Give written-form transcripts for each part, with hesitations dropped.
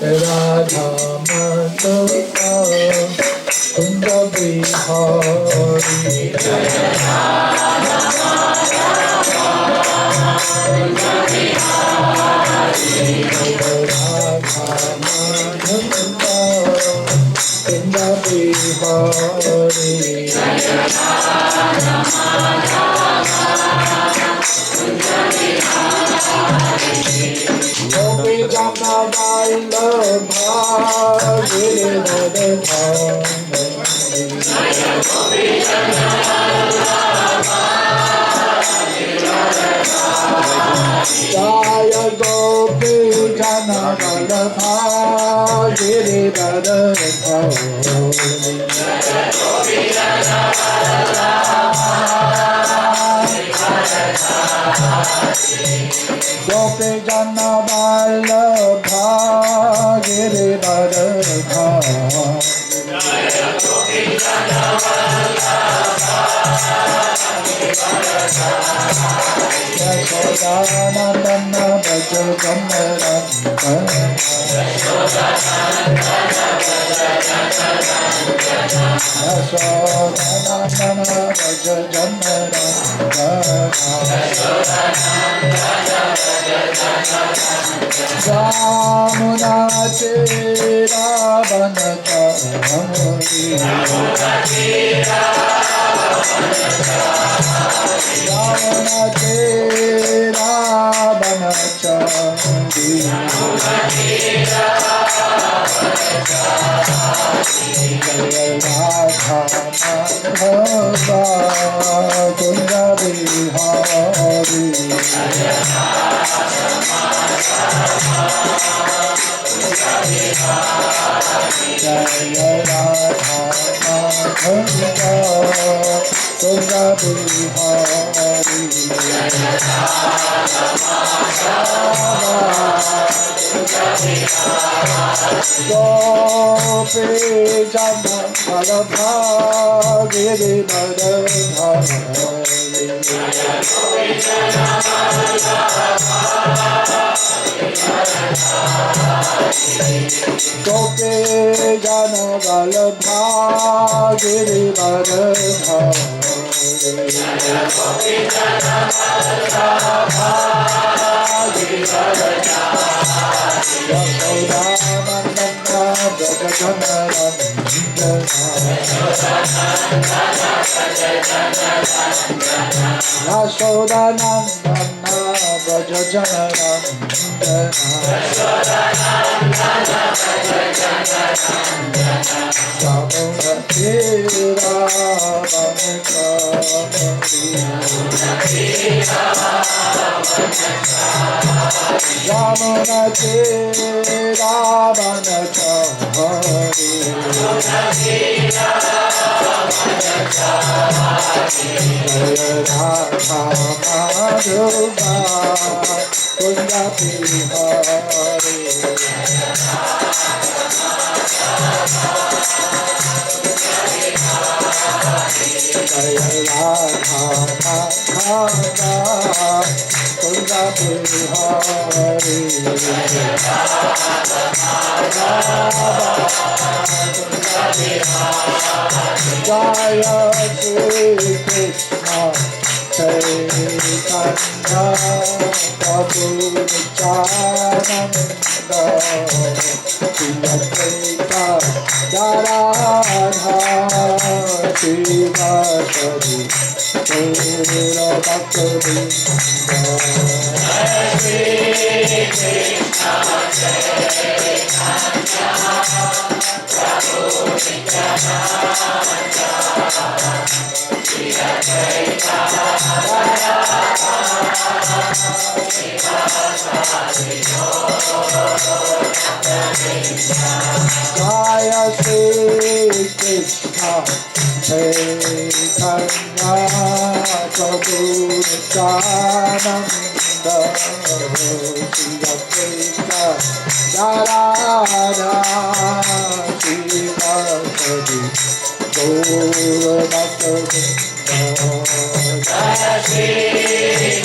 Radha Madhava Kunda Bihari Gopi Jana Vallabha Giridhara Jaya Gopi Jana Vallabha Giridhara Gopi Jana Vallabha Giridhara Yashodanandana Braja Janaranta Yashodanandana Braja Janaranta Yamuna Tira Banata Yamuna Tira Banata Radha Madhava Kunda Bihari Jaya Radha Madhava Kunda Bihari Gopi Jana Vallabha Giridhara Gopi Jana Vallabha Giridhara Yashodanandana Braja Janaranta Yashodanandana Braja Janaranta Yamuna Tira Banata Yamuna Tira Banata Radha Madhava Kunda Bihari Jaya Radha Madhava Kunda Bihari Jaya Shri Krishna Chaitanya Prabhu Nityananda Shiva Radha Shiva Sadi Guru Bhakti Shri Krishna Chaitanya Prabhu Nityananda Shiva Jaya Shri Krishna Chaitanya Prabhu Nityananda Shiva Krishna Radha Shiva Sadi Guru Bhakti Jaya Shri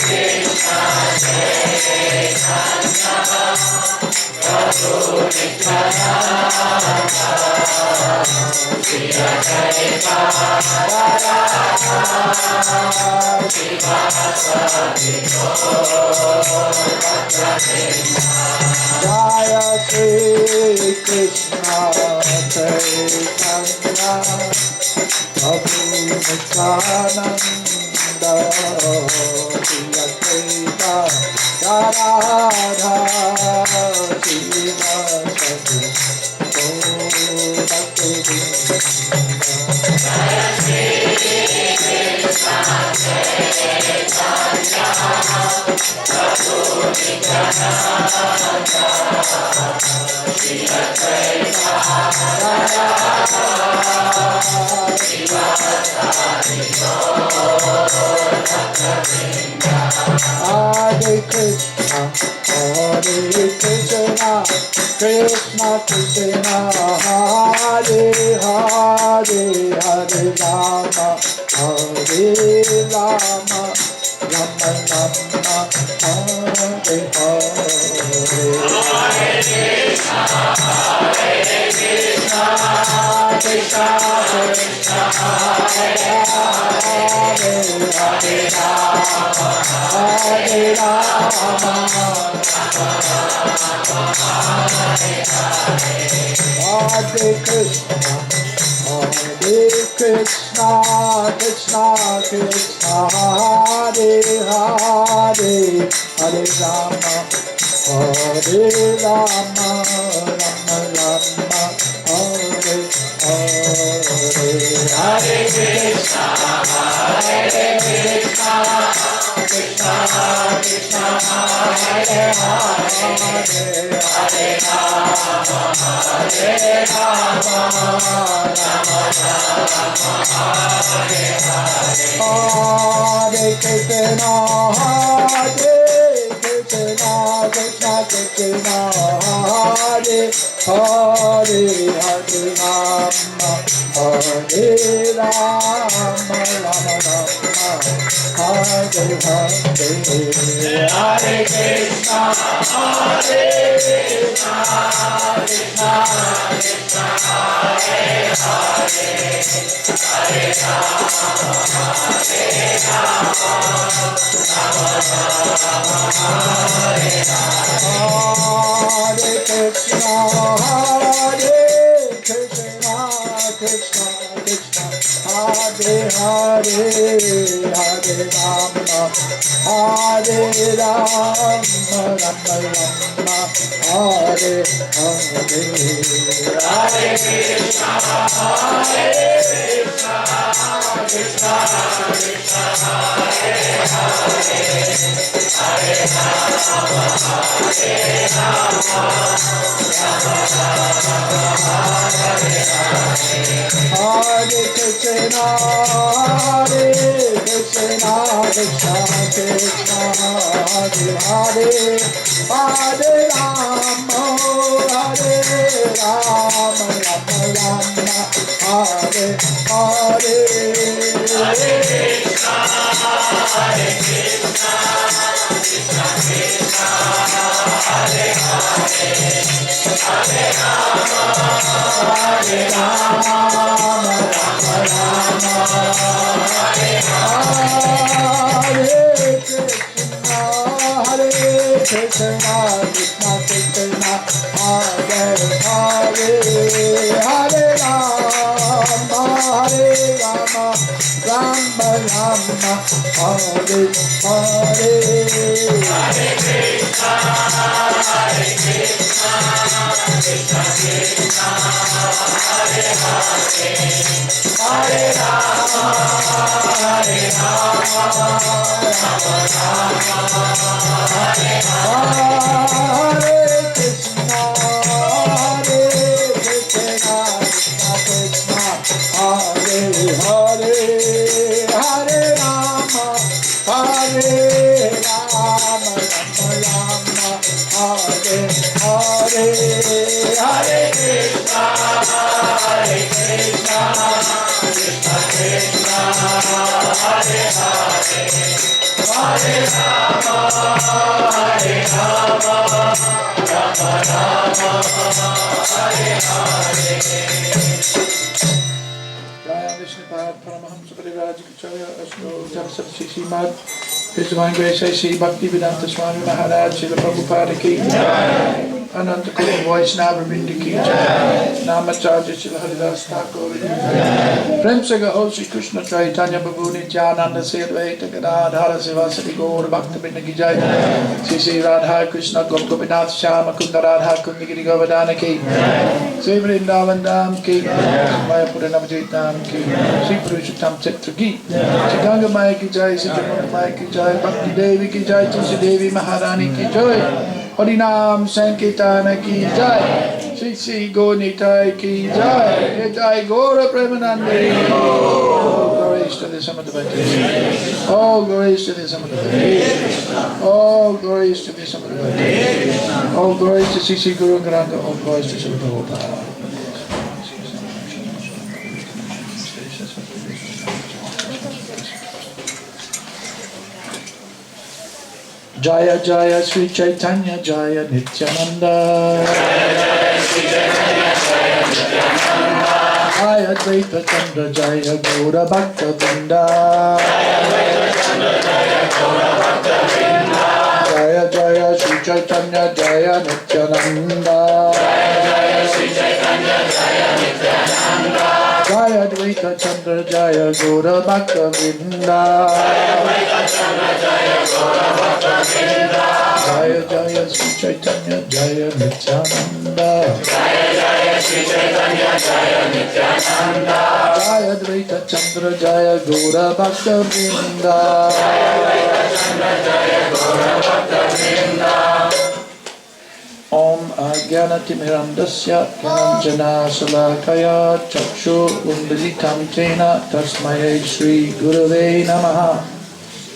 Krishna Chaitanya Jaya Shri Krishna Chaitanya Prabhu Nityananda Priya Krishna Radha Shiva Sati Hare Krishna, Krishna Krishna, Hare Hare, Hare Rama, Hare Rama, Rama Rama, Hare Hare. Krishna Krishna, Hare Hare, Hare Rama, Hare Rama, Hare Krishna, Krishna Krishna, Hare Hare, Hare Rama, Hare Rama, Rama Rama, Hare Hare. Hare Krishna, Krishna Krishna, Hare Hare, Hare Rama, Hare Rama, Rama Rama, Hare Hare. Hare Krishna, Krishna Krishna, Hare Hare, Hare Rama, Hare Rama, Rama Rama, Hare Hare. Hare Krishna, Krishna Krishna, Hare Hare, Hare Rama, Hare Rama, Rama Rama, Hare Hare. Hare Krishna, Krishna Krishna, Hare Hare, Hare Rama, Hare Rama, Rama Rama, Hare Hare. Hare Krishna, Krishna Krishna, Hare Hare, Hare Rama, Hare Rama, Rama Rama, Hare Hare. Hare Krishna, Krishna Krishna, Hare Hare, Hare Rama, Hare Rama, Rama Rama, Hare Hare. Hare Krishna, Krishna Krishna, Hare Hare, Hare Rama, Hare Rama, Rama Rama, Hare Hare. Hare Krishna, Krishna Krishna, Hare Hare, Hare Rama, Hare Rama, Rama Rama, Hare Hare. Hare Krishna, Krishna Krishna, Hare Hare, Hare Rama, Hare Rama, Rama Rama, Hare Hare. Hare Krishna, Krishna Krishna, Hare Hare, Hare Rama, Hare Rama, Rama Rama, Hare Hare. Hare Krishna, Krishna Krishna, Hare Hare, Hare Rama, Hare Rama, Rama Rama, Hare Hare. Jaya Vishnu Pad Paramahamsa Parivraja Kacharya Ashto Japsat Sisi Mad His Divine Grace A.C. Bhakti Vedanta Swami Maharaj Srila Prabhupada Ki Ananta Kula Vaishnava Vrinda Ki Namacharya Srila Haridas Thakur Prem Saga Ho Sri Krishna Chaitanya Prabhu Nityananda Sedvaita Gadadhara Sivasati Gaur Bhakta Binda Ki Jai Sri Radha Krishna Gop Gopinath Shyama Kunda Radha Kundi Giri Govardhana Ki Sri Vrindavan Dham Ki Maya Pura Navajit Dham Ki Sri Purushottam Chitra Ki Sri Ganga Maya Ki Jai Sri Jamuna Maya Ki Jai Bhakti Devi Ki Jai Tulsi Devi Maharani Ki Jai Harinam Sankirtana Ki Jai Sri Sri Gonitai Ki Jai Jai Gaura Premanande. All glories to the Samadhavati. All glories to the Samadhavati. All glories to the Samadhavati. All glories to Sri Sri Guru Garanga. All glories to Sri Prabhupada. Jaya Jaya Sri Chaitanya Jaya Nityananda Jaya Advaita Chandra Jaya Gaura Bhakta Vrinda Jaya Jaya Sri Chaitanya Jaya Nityananda Jaya Advaita Chandra Jaya Gaura Bhakta Vrinda Jaya Jaya Sri Chaitanya Jaya Nityananda Jaya Jaya Sri Chaitanya Jaya Nityananda Jaya Advaita Chandra Jaya Gaura Bhakta Vrinda Jaya Advaita Chandra Jaya Gaura Bhakta Vrinda Om Ajnanatimmirandasya Gyananjana Salakaya Chakshu Undalitam Tena Tasmai Sri Gurave Namaha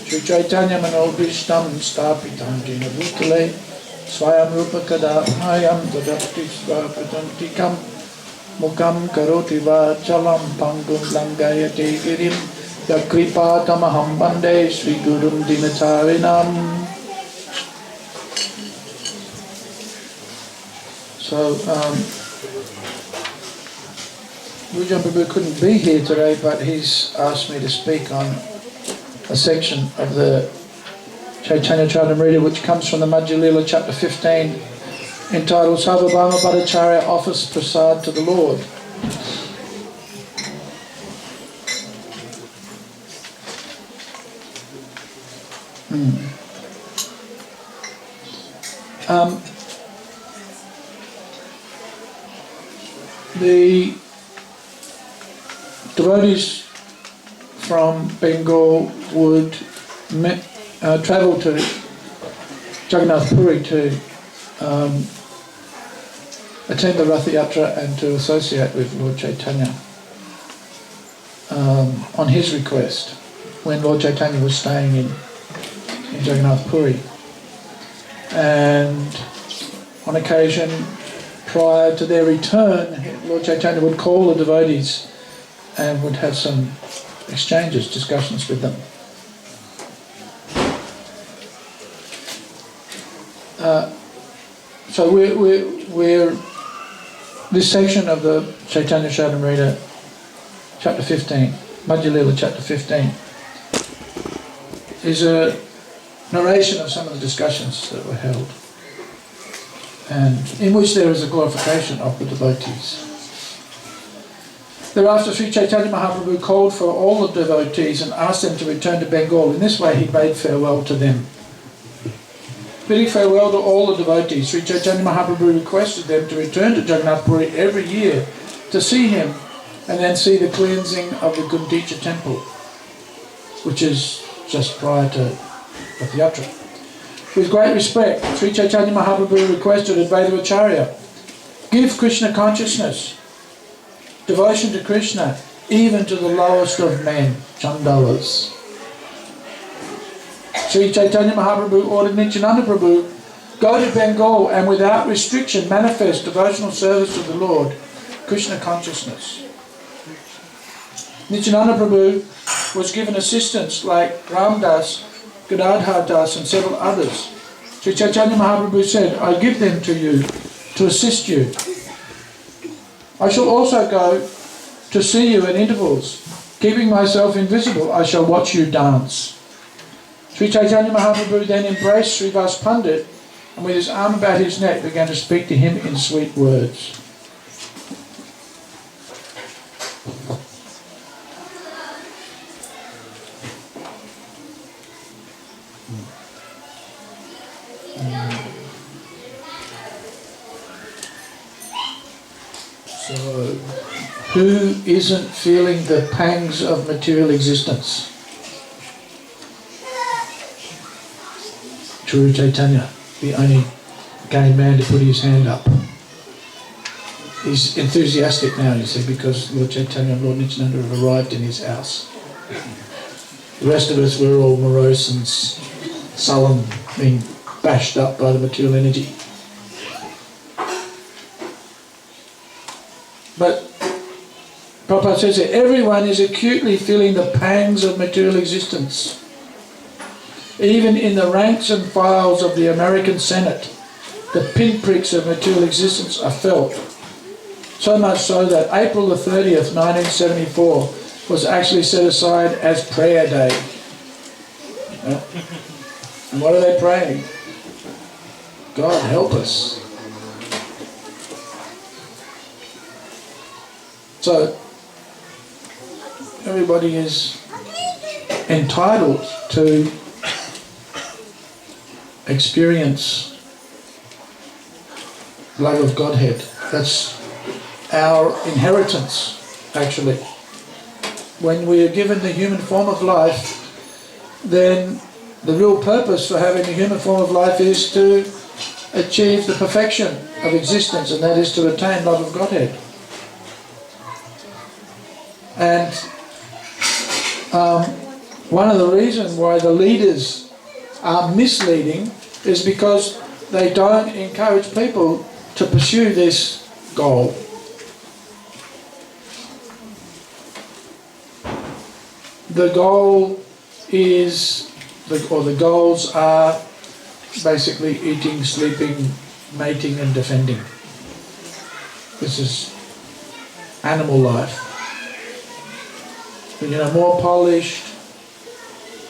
Sri Chaitanya Manobhishtam Stapitam Jena Bhutale Swayam Rupa Kadabhayam Dadapti Swapatantikam Mukam Karoti Vachalam Pangum Langayate Girim Yakripa Tamaham Bande Sri Gurum Dinatarinam. So, Rujan Prabhu couldn't be here today, but he's asked me to speak on a section of the Chaitanya Charitamrita which comes from the Madhya Lila chapter 15 entitled Sarvabhauma Bhattacharya Offers Prasad to the Lord. The devotees from Bengal would travel to Jagannath Puri to attend the Rath Yatra and to associate with Lord Chaitanya on his request when Lord Chaitanya was staying in Jagannath Puri. And on occasion, prior to their return, Lord Chaitanya would call the devotees and would have some exchanges, discussions with them. So we're this section of the Chaitanya Charitamrita, chapter 15, Madhya Lila chapter 15, is a narration of some of the discussions that were held, and in which there is a glorification of the devotees. Thereafter, Sri Chaitanya Mahaprabhu called for all the devotees and asked them to return to Bengal. In this way, he bade farewell to them. Bidding farewell to all the devotees, Sri Chaitanya Mahaprabhu requested them to return to Jagannath Puri every year to see him and then see the cleansing of the Gundicha temple, which is just prior to Rath Yatra. With great respect, Sri Chaitanya Mahaprabhu requested Advaita Acharya, give Krishna consciousness, devotion to Krishna, even to the lowest of men, Chandalas. Sri Chaitanya Mahaprabhu ordered Nityananda Prabhu, go to Bengal and without restriction manifest devotional service to the Lord, Krishna consciousness. Nityananda Prabhu was given assistants like Ramdas, Gadadhar Das and several others. Sri Chaitanya Mahaprabhu said, I give them to you to assist you. I shall also go to see you at intervals. Keeping myself invisible, I shall watch you dance. Sri Chaitanya Mahaprabhu then embraced Srivas Pandit and with his arm about his neck began to speak to him in sweet words. So, who isn't feeling the pangs of material existence? Charu Chaitanya, the only gay man to put his hand up. He's enthusiastic now, you see, because Lord Chaitanya and Lord Nityananda have arrived in his house. The rest of us, we're all morose and sullen, being bashed up by the material energy. But Prabhupada says that everyone is acutely feeling the pangs of material existence. Even in the ranks and files of the American Senate, the pinpricks of material existence are felt. So much so that April the 30th, 1974 was actually set aside as prayer day. And what are they praying? God help us. So, everybody is entitled to experience love of Godhead. That's our inheritance, actually. When we are given the human form of life, then the real purpose for having the human form of life is to achieve the perfection of existence, and that is to attain love of Godhead. And one of the reasons why the leaders are misleading is because they don't encourage people to pursue this goal. The goal is, or the goals are basically eating, sleeping, mating and defending. This is animal life. But, more polished,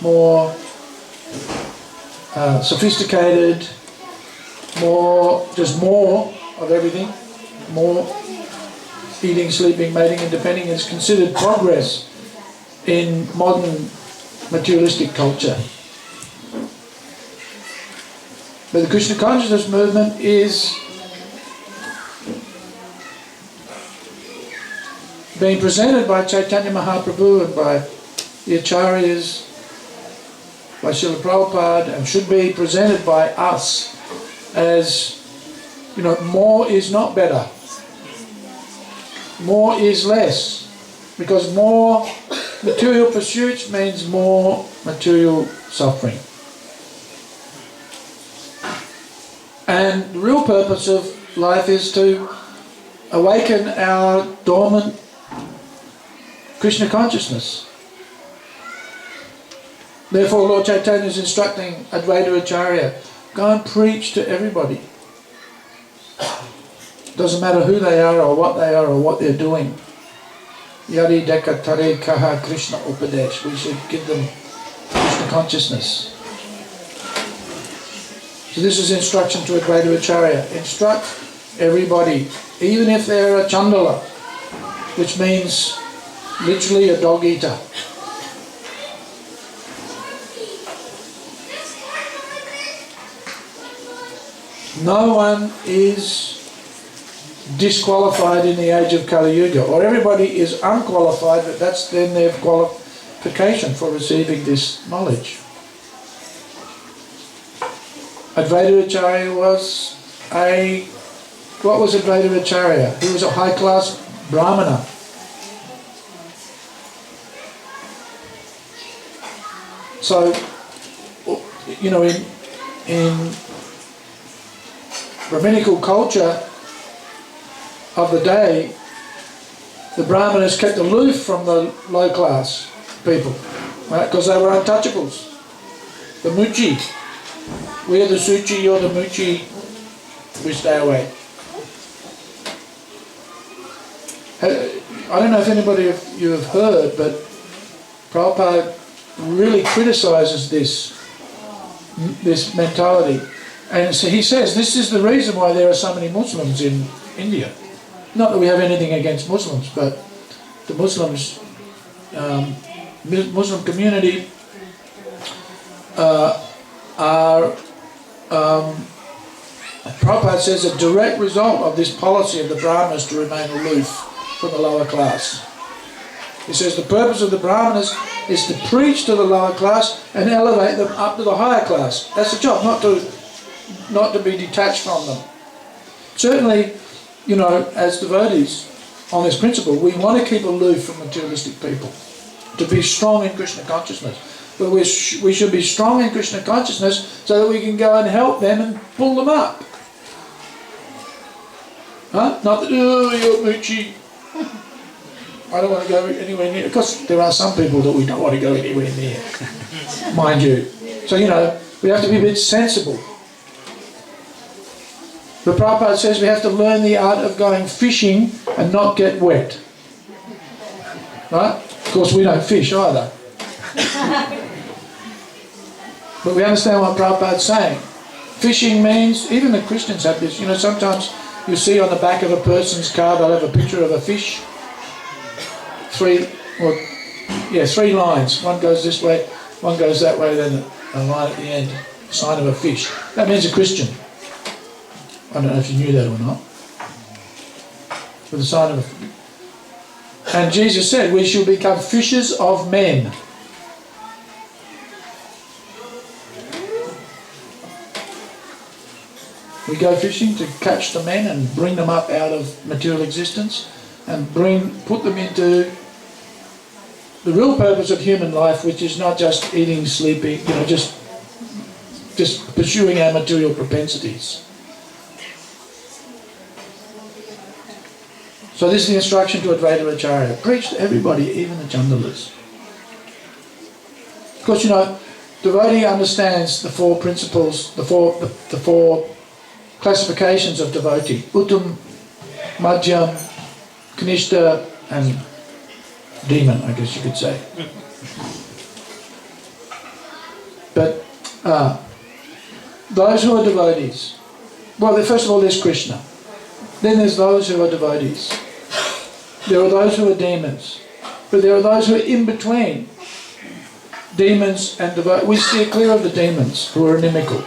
more sophisticated, more of everything, more eating, sleeping, mating and defending is considered progress in modern materialistic culture. But the Krishna consciousness movement is being presented by Chaitanya Mahaprabhu and by the Acharyas, by Srila Prabhupada, and should be presented by us as, more is not better. More is less. Because more material pursuits means more material suffering. And the real purpose of life is to awaken our dormant Krishna consciousness. Therefore Lord Chaitanya is instructing Advaita Acharya, go and preach to everybody. Doesn't matter who they are or what they're doing. Yadi Deka Tare Kaha Krishna Upadesh. We should give them Krishna consciousness. So this is instruction to Advaita Acharya. Instruct everybody, even if they're a Chandala, which means literally a dog eater. No one is disqualified in the age of Kali Yuga, or everybody is unqualified, but that's then their qualification for receiving this knowledge. Advaita Acharya was what was Advaita Acharya? He was a high-class Brahmana. So, in Brahminical culture of the day, the Brahmanas kept aloof from the low-class people, right? Because they were untouchables. The Muchi. We are the Suchi, you're the Muchi. We stay away. I don't know if anybody of you have heard, but Prabhupada really criticises this mentality. And so he says this is the reason why there are so many Muslims in India. Not that we have anything against Muslims, but the Muslims, Muslim community are, Prabhupada says, a direct result of this policy of the Brahmanas to remain aloof from the lower class. He says the purpose of the Brahmanas is to preach to the lower class and elevate them up to the higher class. That's the job, not to be detached from them. Certainly, you know, as devotees on this principle, we want to keep aloof from materialistic people, to be strong in Krishna consciousness. But we should be strong in Krishna consciousness so that we can go and help them and pull them up. Huh? Not that, oh, you're Muchi. I don't want to go anywhere near. Of course, there are some people that we don't want to go anywhere near, mind you. So, you know, we have to be a bit sensible. But Prabhupada says we have to learn the art of going fishing and not get wet. Right? Of course, we don't fish either. But we understand what Prabhupada's saying. Fishing means, even the Christians have this, you know, sometimes you see on the back of a person's car, they'll have a picture of a fish. Three lines. One goes this way, one goes that way, then a line at the end, sign of a fish. That means a Christian. I don't know if you knew that or not. With the sign of a... And Jesus said, we shall become fishers of men. We go fishing to catch the men and bring them up out of material existence and put them into the real purpose of human life, which is not just eating, sleeping, you know, just pursuing our material propensities. So this is the instruction to Advaita Acharya. Preach to everybody, even the Chandalas. Of course, you know, devotee understands the four principles, the four classifications of devotee. Uttam, Madhyam, Kanishta and demon, I guess you could say. But those who are devotees, well, first of all there's Krishna. Then there's those who are devotees. There are those who are demons. But there are those who are in between demons and devotees. We steer clear of the demons who are inimical.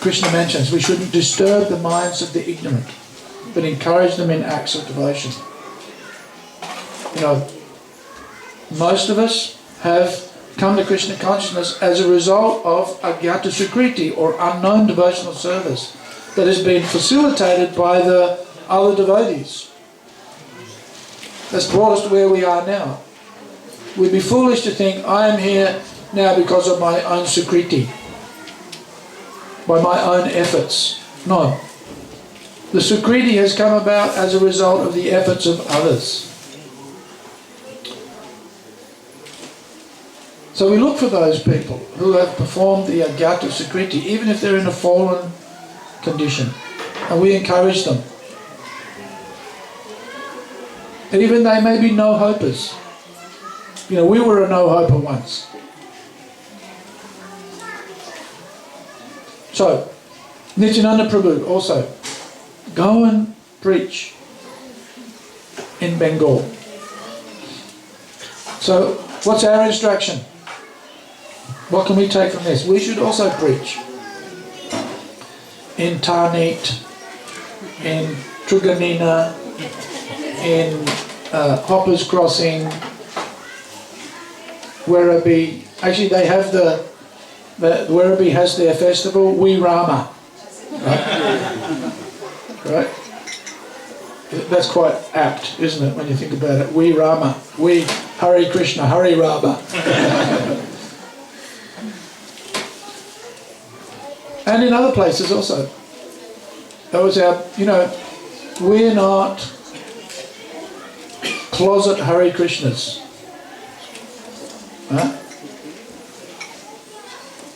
Krishna mentions we shouldn't disturb the minds of the ignorant, but encourage them in acts of devotion. You know, most of us have come to Krishna consciousness as a result of Agyata Sukriti, or unknown devotional service, that has been facilitated by the other devotees. That's brought us to where we are now. We'd be foolish to think I am here now because of my own Sukriti, by my own efforts. No. The Sukriti has come about as a result of the efforts of others. So we look for those people who have performed the Agyata Sukriti, even if they're in a fallen condition, and we encourage them. Even they may be no-hopers. You know, we were a no-hoper once. So, Nityananda Prabhu also, go and preach in Bengal. So, what's our instruction? What can we take from this? We should also preach in Tarnit, in Truganina, in Hoppers Crossing, Werribee. Actually, they have the Werribee has their festival, We Rama. Right? That's quite apt, isn't it, when you think about it? We Rama. We Hare Krishna, Hare Rama. And in other places also. That was our, you know, we're not closet Hare Krishnas. Huh?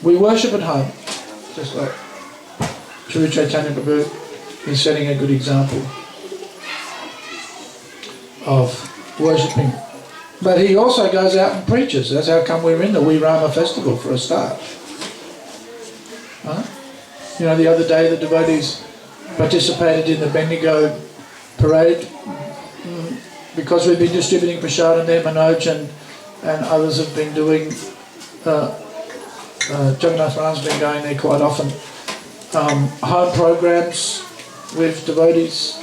We worship at home, just like Charu Chaitanya Prabhu is setting a good example of worshipping. But he also goes out and preaches. That's how come we're in the We Rama festival for a start. Huh? You know, the other day the devotees participated in the Bendigo parade because we've been distributing prasad there. Manoj and others have been doing, Jagannath Ram's been going there quite often. Home programs with devotees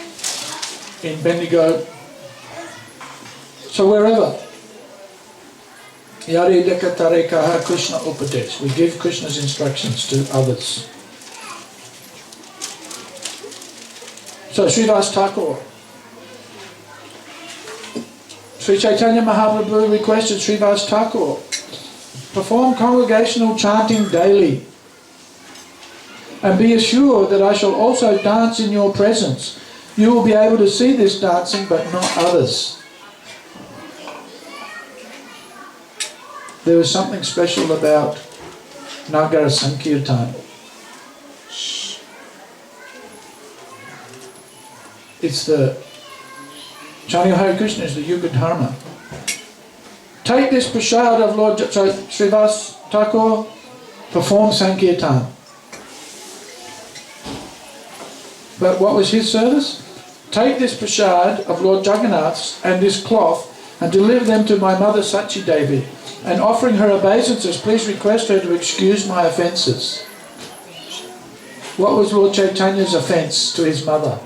in Bendigo. So wherever. Yari Deka Tarekaha Krishna Upadesh. We give Krishna's instructions to others. So Srivas Thakur. Sri Chaitanya Mahaprabhu requested Srivas Thakur, perform congregational chanting daily and be assured that I shall also dance in your presence. You will be able to see this dancing but not others. There was something special about Nagara Sankirtan. It's the chanting Hare Krishna is the Yuga Dharma. Take this prasad of Lord Srivas Thakur, perform Sankirtan. But what was his service? Take this prasad of Lord Jagannath's and this cloth and deliver them to my mother Sachi Devi, and offering her obeisances, please request her to excuse my offences. What was Lord Chaitanya's offence to his mother?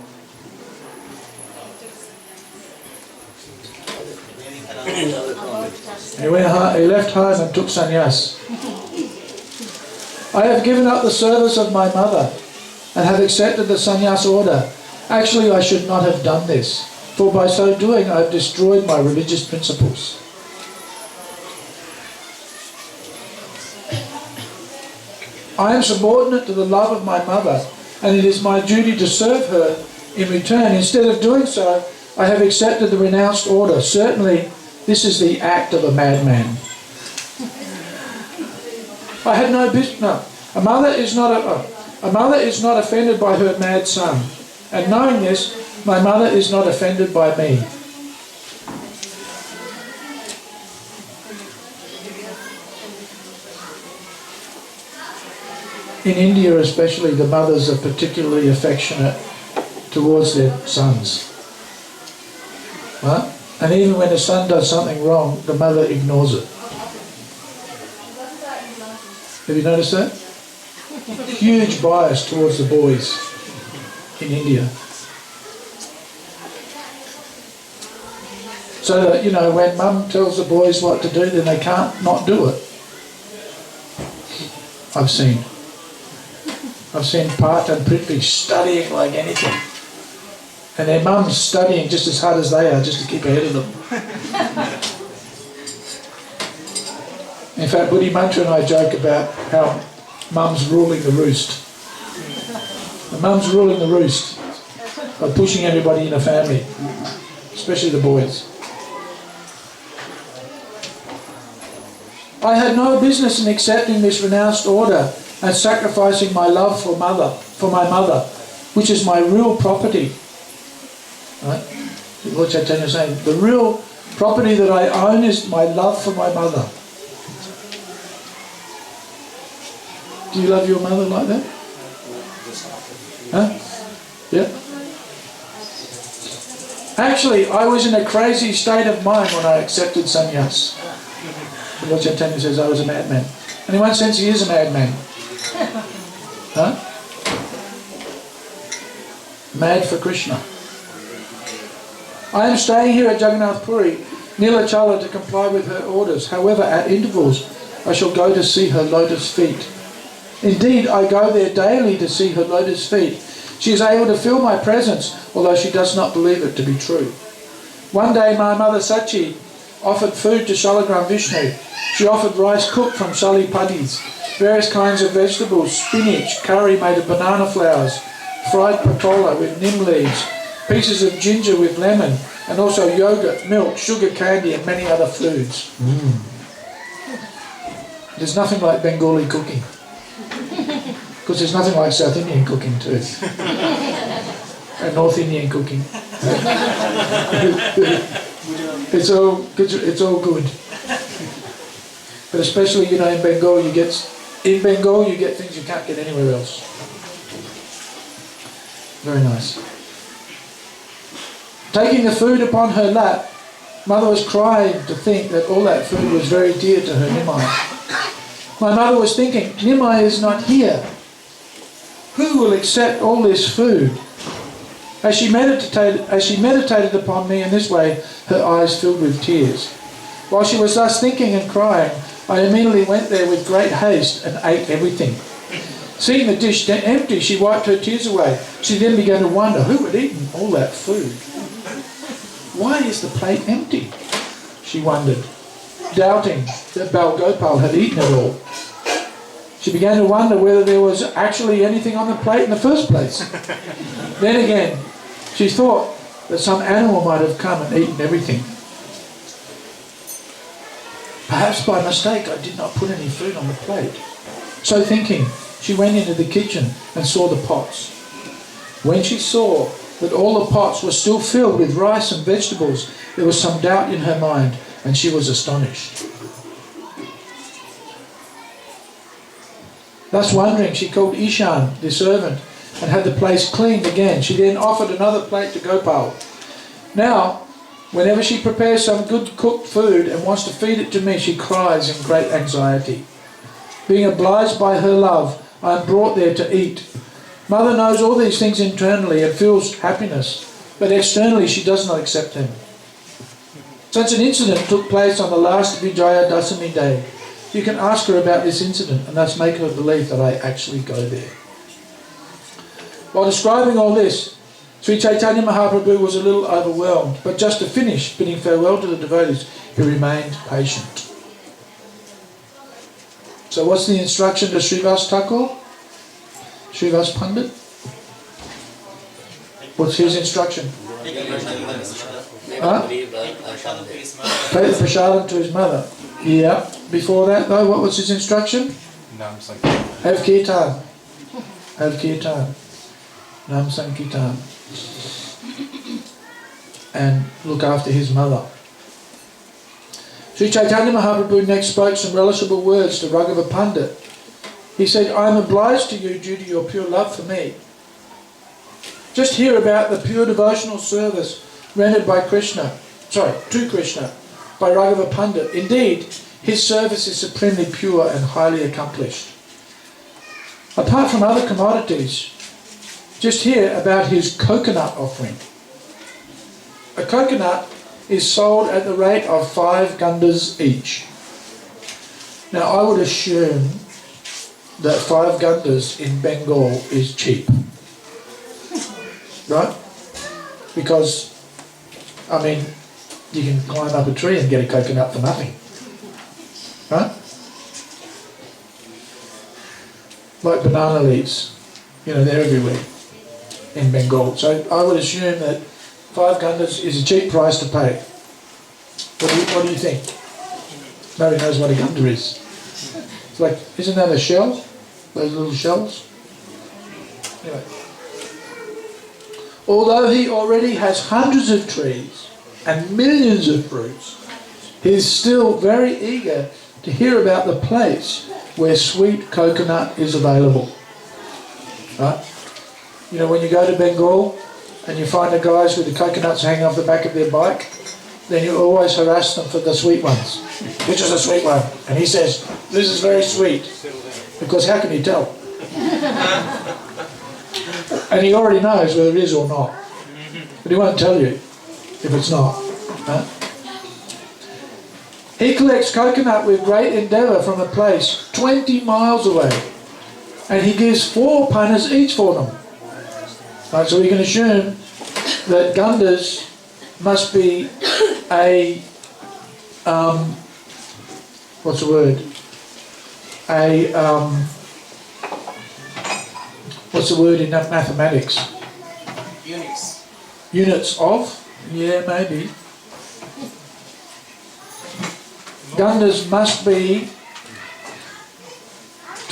He left home and took sannyas. I have given up the service of my mother and have accepted the sannyas order. Actually, I should not have done this, for by so doing I have destroyed my religious principles. I am subordinate to the love of my mother, and it is my duty to serve her in return. Instead of doing so, I have accepted the renounced order. Certainly, this is the act of a madman. I had no business. No, a mother is not offended by her mad son, and knowing this, my mother is not offended by me. In India especially, the mothers are particularly affectionate towards their sons. Right? And even when the son does something wrong, the mother ignores it. Have you noticed that? Huge bias towards the boys in India. So that, you know, when mum tells the boys what to do, then they can't not do it. I've seen Part and Prithvi studying like anything. And their mum's studying just as hard as they are, just to keep ahead of them. In fact, Buddhi Mantra and I joke about how mum's ruling the roost. The mum's ruling the roost by pushing everybody in the family, especially the boys. I had no business in accepting this renounced order and sacrificing my love for my mother, which is my real property. Right? Lord Chaitanya is saying, the real property that I own is my love for my mother. Do you love your mother like that? Huh? Yeah. Actually, I was in a crazy state of mind when I accepted sannyas. Lord Chaitanya says I was a madman. And in one sense he is a madman. Huh? Mad for Krishna. I am staying here at Jagannath Puri, Nilachala, to comply with her orders. However, at intervals, I shall go to see her lotus feet. Indeed, I go there daily to see her lotus feet. She is able to feel my presence, although she does not believe it to be true. One day, my mother Sachi offered food to Shalagram Vishnu. She offered rice cooked from shali paddies, various kinds of vegetables, spinach, curry made of banana flowers, fried patola with neem leaves, pieces of ginger with lemon, and also yogurt, milk, sugar candy and many other foods. There's nothing like Bengali cooking. Because there's nothing like South Indian cooking too. And North Indian cooking. It's all good. But especially, in Bengal you get things you can't get anywhere else. Very nice. Taking the food upon her lap, Mother was crying to think that all that food was very dear to her Nimai. My mother was thinking, Nimai is not here. Who will accept all this food? As she meditated upon me in this way, her eyes filled with tears. While she was thus thinking and crying, I immediately went there with great haste and ate everything. Seeing the dish empty, she wiped her tears away. She then began to wonder who had eaten all that food. Why is the plate empty? She wondered, doubting that Bal Gopal had eaten it all. She began to wonder whether there was actually anything on the plate in the first place. Then again, she thought that some animal might have come and eaten everything. Perhaps by mistake I did not put any food on the plate. So thinking, she went into the kitchen and saw the pots. When she saw that all the pots were still filled with rice and vegetables, there was some doubt in her mind, and she was astonished. Thus wondering, she called Ishan, the servant, and had the place cleaned again. She then offered another plate to Gopal. Now, whenever she prepares some good cooked food and wants to feed it to me, she cries in great anxiety. Being obliged by her love, I am brought there to eat. Mother knows all these things internally and feels happiness, but externally she does not accept them. Such an incident took place on the last Vijaya Dasami day. You can ask her about this incident and thus make her believe that I actually go there. While describing all this, Sri Chaitanya Mahaprabhu was a little overwhelmed, but just to finish bidding farewell to the devotees, he remained patient. So what's the instruction to Srivas Thakur? Srivas Pandit? What's his instruction? Huh? Take the prasadam to his mother. Yeah. Before that though, what was his instruction? Have kirtan. Have kirtan. Nam Sankirtan. And look after his mother. Sri Chaitanya Mahaprabhu next spoke some relishable words to Raghava Pandit. He said, I am obliged to you due to your pure love for me. Just hear about the pure devotional service rendered by to Krishna, by Raghava Pandit. Indeed, his service is supremely pure and highly accomplished. Apart from other commodities, just hear about his coconut offering. A coconut is sold at the rate of 5 gandas each. Now I would assume that 5 gandas in Bengal is cheap. Right? Because, you can climb up a tree and get a coconut for nothing. Right? Like banana leaves. They're everywhere in Bengal. So I would assume that 5 gandas is a cheap price to pay. What do you think? Nobody knows what a ganda is. It's like, isn't that a shell? Those little shells? Anyway. Although he already has hundreds of trees and millions of fruits, he is still very eager to hear about the place where sweet coconut is available. Right? When you go to Bengal and you find the guys with the coconuts hanging off the back of their bike, then you always harass them for the sweet ones. Which is a sweet one? And he says, this is very sweet. Because how can you tell? And he already knows whether it is or not. But he won't tell you if it's not. Right? He collects coconut with great endeavour from a place 20 miles away. And he gives 4 panas each for them. Right, so we can assume that gandas must be a, what's the word? What's the word in mathematics? Units. Units of? Yeah, maybe. Gandas must be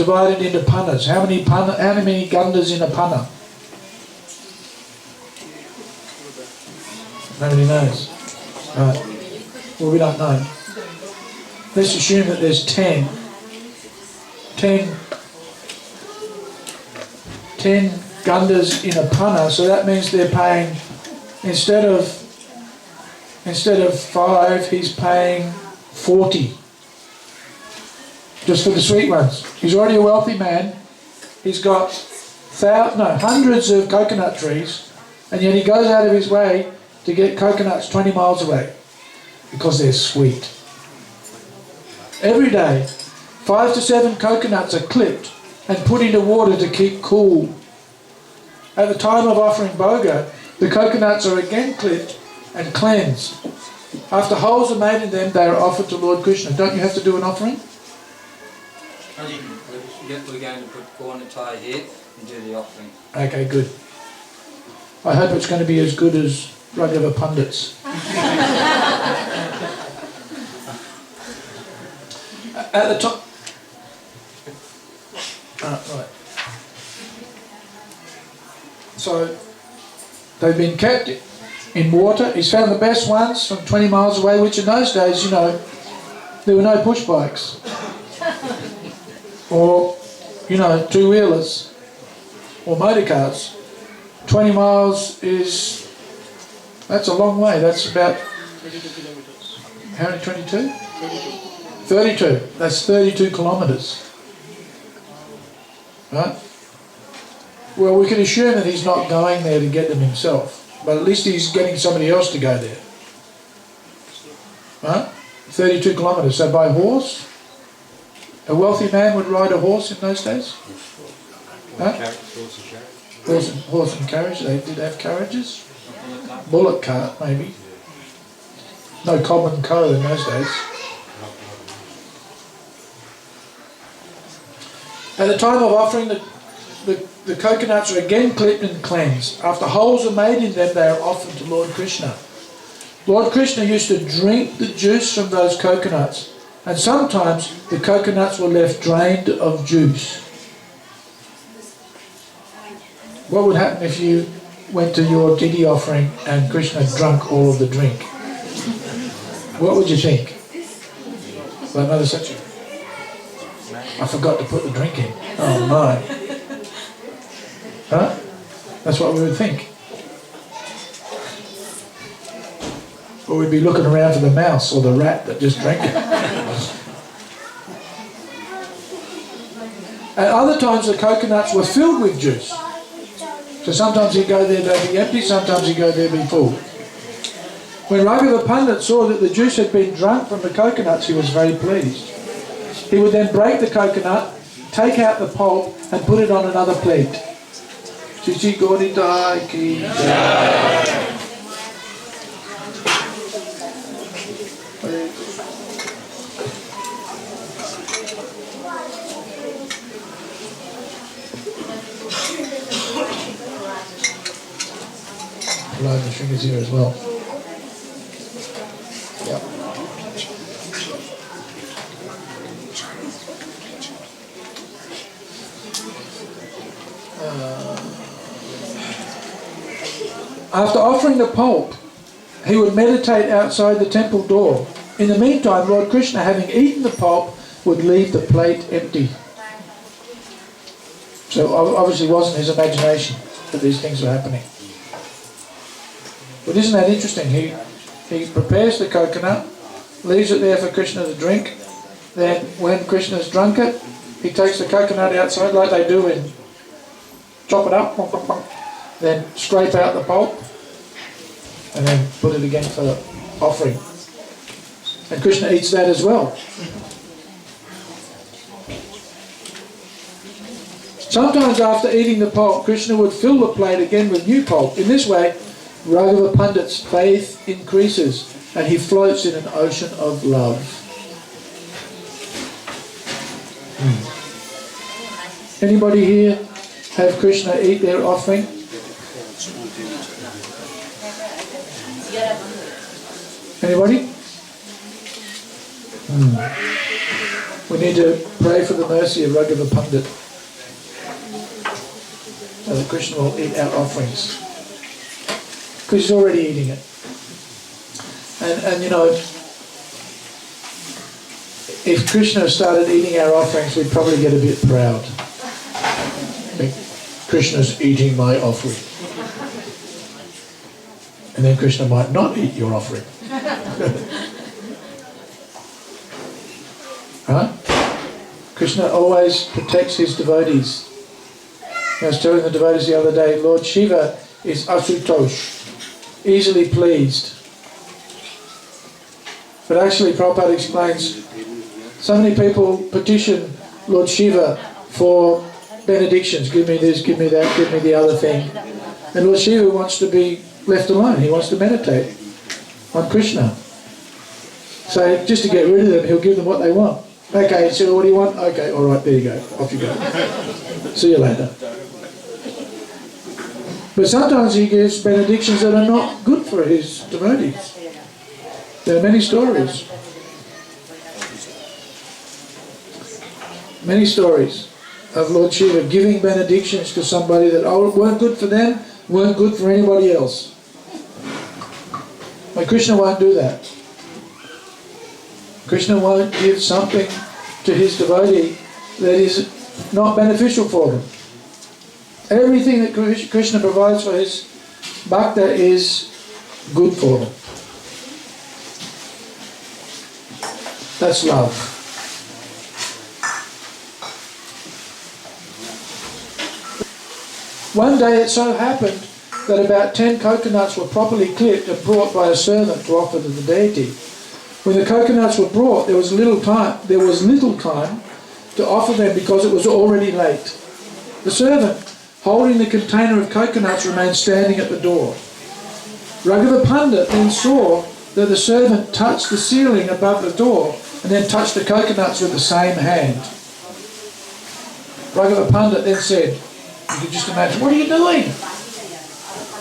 divided into pannas. How many gandas in a panna? Nobody knows. Right. Well, we don't know. Let's assume that there's 10 gandas in a panna, so that means they're paying, instead of 5, he's paying 40. Just for the sweet ones. He's already a wealthy man. He's got hundreds of coconut trees, and yet he goes out of his way to get coconuts 20 miles away because they're sweet. Every day, 5 to 7 coconuts are clipped and put into water to keep cool. At the time of offering bhoga, the coconuts are again clipped and cleansed. After holes are made in them, they are offered to Lord Krishna. Don't you have to do an offering? We're going to put corn and tie here and do the offering. Okay, good. I hope it's going to be as good as Raghav Pundits. At the top. Right. So they've been kept in water. He's found the best ones from 20 miles away, which in those days, there were no push bikes. Or, two-wheelers. Or motor cars. 20 miles that's a long way. That's about, 32 kilometers. how many, 22? 32. 32. That's 32 kilometres. Right? Well, we can assume that he's not going there to get them himself, but at least he's getting somebody else to go there. Right? 32 kilometres. So by horse, a wealthy man would ride a horse in those days? Huh? Horse and carriage. They did have carriages. Bullock cart, maybe. No cob and co in those days. At the time of offering, the coconuts are again clipped and cleansed. After holes are made in them, they are offered to Lord Krishna. Lord Krishna used to drink the juice from those coconuts, and sometimes the coconuts were left drained of juice. What would happen if you went to your Deity offering and Krishna drank all of the drink? What would you think? Like Mother Sachi? I forgot to put the drink in. Oh my. Huh? That's what we would think. Or we'd be looking around for the mouse or the rat that just drank it. At other times the coconuts were filled with juice. So sometimes he'd go there they'd be empty, sometimes he'd go there be full. When Raghav Pandit saw that the juice had been drunk from the coconuts, he was very pleased. He would then break the coconut, take out the pulp and put it on another plate. Chichi Gauri Dai Ki Jai. Load the fingers here as well. Yep. After offering the pulp, he would meditate outside the temple door. In the meantime, Lord Krishna, having eaten the pulp, would leave the plate empty. So obviously it wasn't his imagination that these things were happening. But isn't that interesting? He prepares the coconut, leaves it there for Krishna to drink. Then when Krishna's drunk it, he takes the coconut outside like they do and chop it up, then scrape out the pulp and then put it again for offering. And Krishna eats that as well. Sometimes after eating the pulp, Krishna would fill the plate again with new pulp. In this way, Raghava Pandit's faith increases and he floats in an ocean of love. Anybody here have Krishna eat their offering? Anybody? We need to pray for the mercy of Raghava Pandit, so that Krishna will eat our offerings. Because he's already eating it. And you know, if Krishna started eating our offerings, we'd probably get a bit proud. Like, Krishna's eating my offering. And then Krishna might not eat your offering. Right? Krishna always protects his devotees. I was telling the devotees the other day, Lord Shiva is asutosh, easily pleased. But actually Prabhupada explains, so many people petition Lord Shiva for benedictions, give me this, give me that, give me the other thing. And Lord Shiva wants to be left alone, he wants to meditate on Krishna. So just to get rid of them, he'll give them what they want. Okay, so what do you want? Okay, alright, there you go, off you go. See you later. But sometimes he gives benedictions that are not good for his devotees. There are many stories. Many stories of Lord Shiva giving benedictions to somebody that weren't good for them, weren't good for anybody else. But Krishna won't do that. Krishna won't give something to his devotee that is not beneficial for them. Everything that Krishna provides for his bhakta is good for them. That's love. One day it so happened that about 10 coconuts were properly clipped and brought by a servant to offer to the deity. When the coconuts were brought, there was little time to offer them because it was already late. The servant, holding the container of coconuts, remained standing at the door. Raghava Pandit then saw that the servant touched the ceiling above the door and then touched the coconuts with the same hand. Raghava Pandit then said, you can just imagine, what are you doing?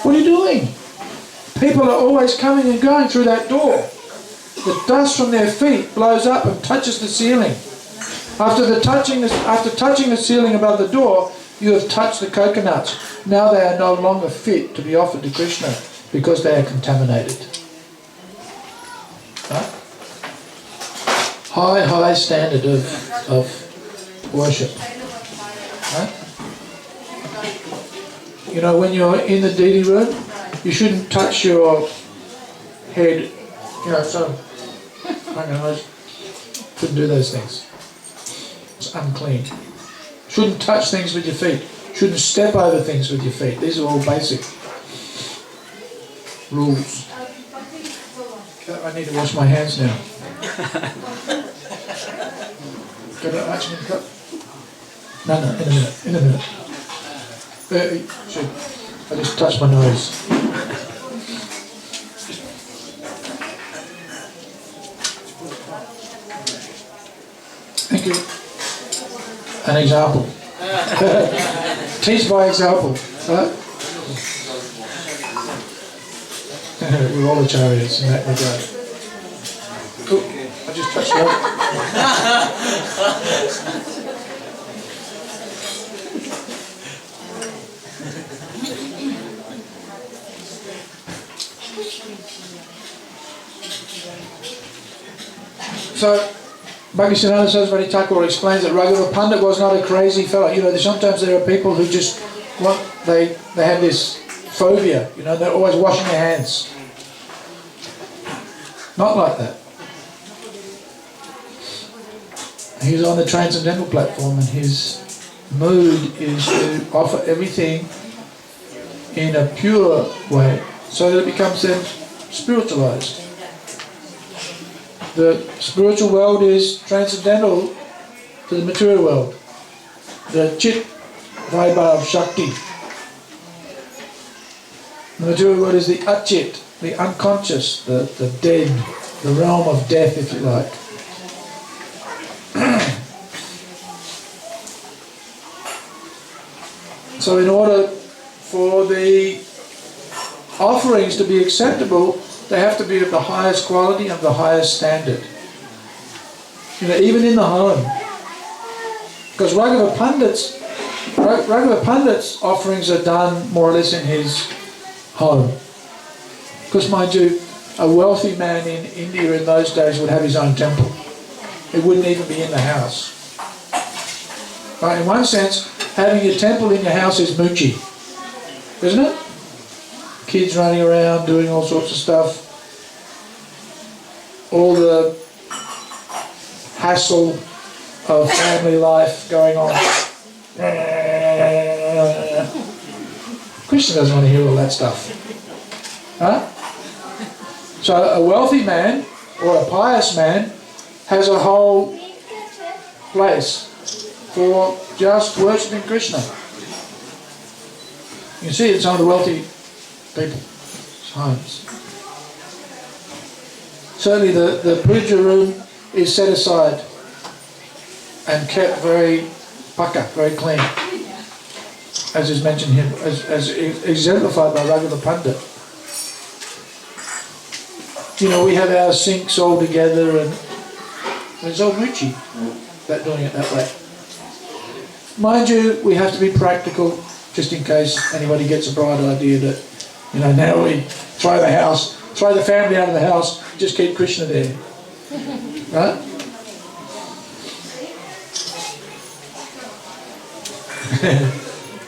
What are you doing? People are always coming and going through that door. The dust from their feet blows up and touches the ceiling. After touching the ceiling above the door, you have touched the coconuts. Now they are no longer fit to be offered to Krishna because they are contaminated. Right? High standard of worship. Right? You know, when you're in the deity room, you shouldn't touch your head, you know, so I couldn't do those things. It's unclean. Shouldn't touch things with your feet. Shouldn't step over things with your feet. These are all basic rules. I need to wash my hands now. Got an ice cream cup? No, in a minute. I just touched my nose. Thank you. An example. Teach by example. Right? We're all acharyas in that regard. Oh, I just touched that. So, Bhaktisiddhanta Saraswati Thakur explains that Raghava Pandit was not a crazy fellow. You know, sometimes there are people who just they have this phobia, you know, they're always washing their hands. Not like that. He's on the transcendental platform and his mood is to offer everything in a pure way so that it becomes then spiritualized. The spiritual world is transcendental to the material world. The Chit Vaibhav Shakti. The material world is the Achit, the unconscious, the dead, the realm of death, if you like. So in order for the offerings to be acceptable, they have to be of the highest quality and the highest standard. even in the home. Because Raghava Pandit's offerings are done more or less in his home. Because mind you, a wealthy man in India in those days would have his own temple. It wouldn't even be in the house. Right? In one sense, having a temple in your house is moochie, isn't it? Kids running around doing all sorts of stuff. All the hassle of family life going on. Krishna doesn't want to hear all that stuff. Huh? So a wealthy man or a pious man has a whole place for just worshipping Krishna. You can see it in some of the wealthy people's homes. Certainly the puja room is set aside and kept very paka, very clean, as is mentioned here, as exemplified by Raghava Pandit. We have our sinks all together, and it's all Ruchi that doing it that way. Mind you, we have to be practical, just in case anybody gets a bright idea that, now we throw the family out of the house, just keep Krishna there. Right?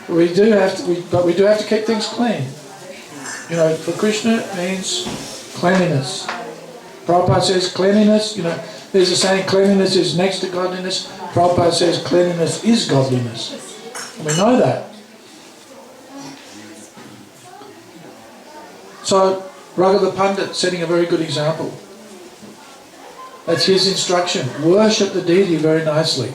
we do have to keep things clean. For Krishna it means cleanliness. Prabhupada says cleanliness, there's a saying cleanliness is next to godliness. Prabhupada says cleanliness is godliness. And we know that. So Raghava Pandit setting a very good example. That's his instruction. Worship the deity very nicely.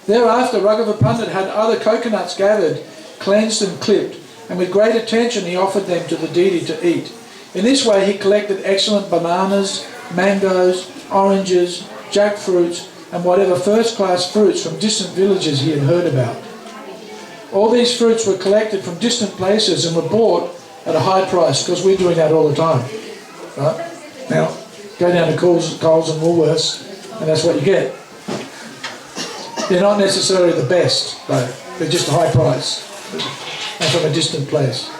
Thereafter, Raghava Pandit had other coconuts gathered, cleansed and clipped, and with great attention he offered them to the deity to eat. In this way he collected excellent bananas, mangoes, oranges, jackfruits, and whatever first-class fruits from distant villages he had heard about. All these fruits were collected from distant places and were bought at a high price, because we're doing that all the time. Right? Now, go down to Coles and Woolworths, and that's what you get. They're not necessarily the best, though. They're just a high price, and from a distant place.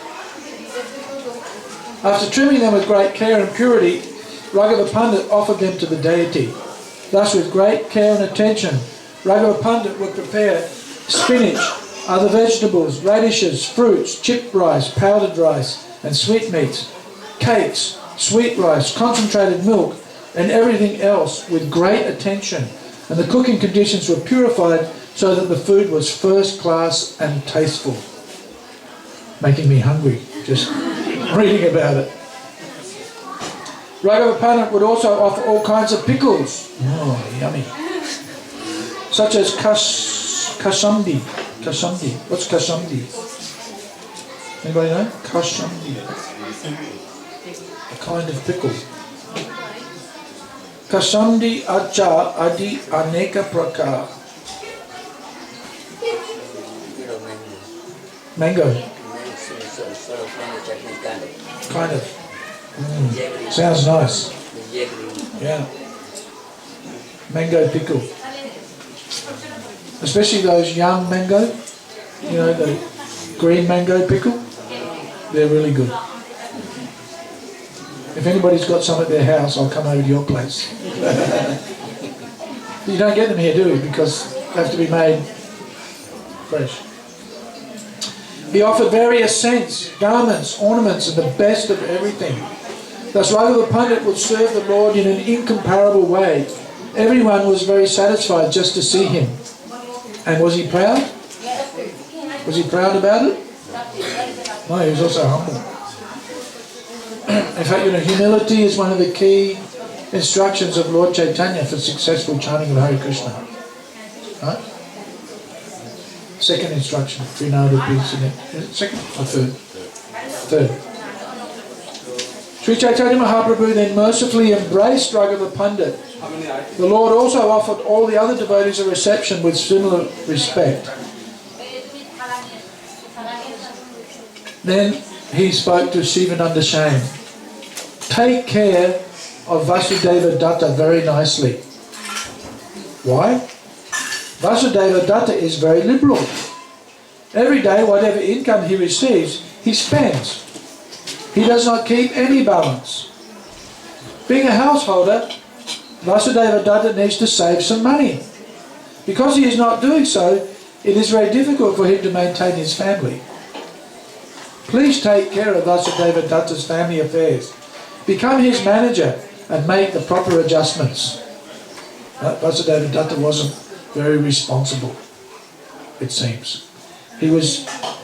After trimming them with great care and purity, Raghava Pandit offered them to the deity. Thus, with great care and attention, Raghava Pandit would prepare spinach, other vegetables, radishes, fruits, chipped rice, powdered rice, and sweetmeats, cakes, sweet rice, concentrated milk, and everything else with great attention. And the cooking conditions were purified so that the food was first class and tasteful. Making me hungry just reading about it. Raghava Pandit would also offer all kinds of pickles. Oh, yummy. Such as kashamdi. Kashamdi. What's kashamdi? Anybody know? Kashamdi. A kind of pickle. Kashamdi acha adi aneka prakar. Mango. Kind of. Sounds nice. Yeah. Mango pickle. Especially those young mango. The green mango pickle. They're really good. If anybody's got some at their house, I'll come over to your place. You don't get them here, do you? Because they have to be made fresh. He offered various scents, garments, ornaments, and the best of everything. Thus Raghava Pandit would serve the Lord in an incomparable way. Everyone was very satisfied just to see him. And was he proud? Was he proud about it? No, he was also humble. In fact, humility is one of the key instructions of Lord Chaitanya for successful chanting of Hare Krishna. Right? Second instruction, Trinada Peace. Second or third? Third. Sri Chaitanya Mahaprabhu then mercifully embraced Raghava Pandit. The Lord also offered all the other devotees a reception with similar respect. Then he spoke to Shiva Nanda Shame. Take care of Vasudeva Datta very nicely. Why? Vasudeva Datta is very liberal. Every day, whatever income he receives, he spends. He does not keep any balance. Being a householder, Vasudeva Datta needs to save some money. Because he is not doing so, it is very difficult for him to maintain his family. Please take care of Vasudeva Datta's family affairs. Become his manager and make the proper adjustments. Vasudeva Datta wasn't very responsible, it seems.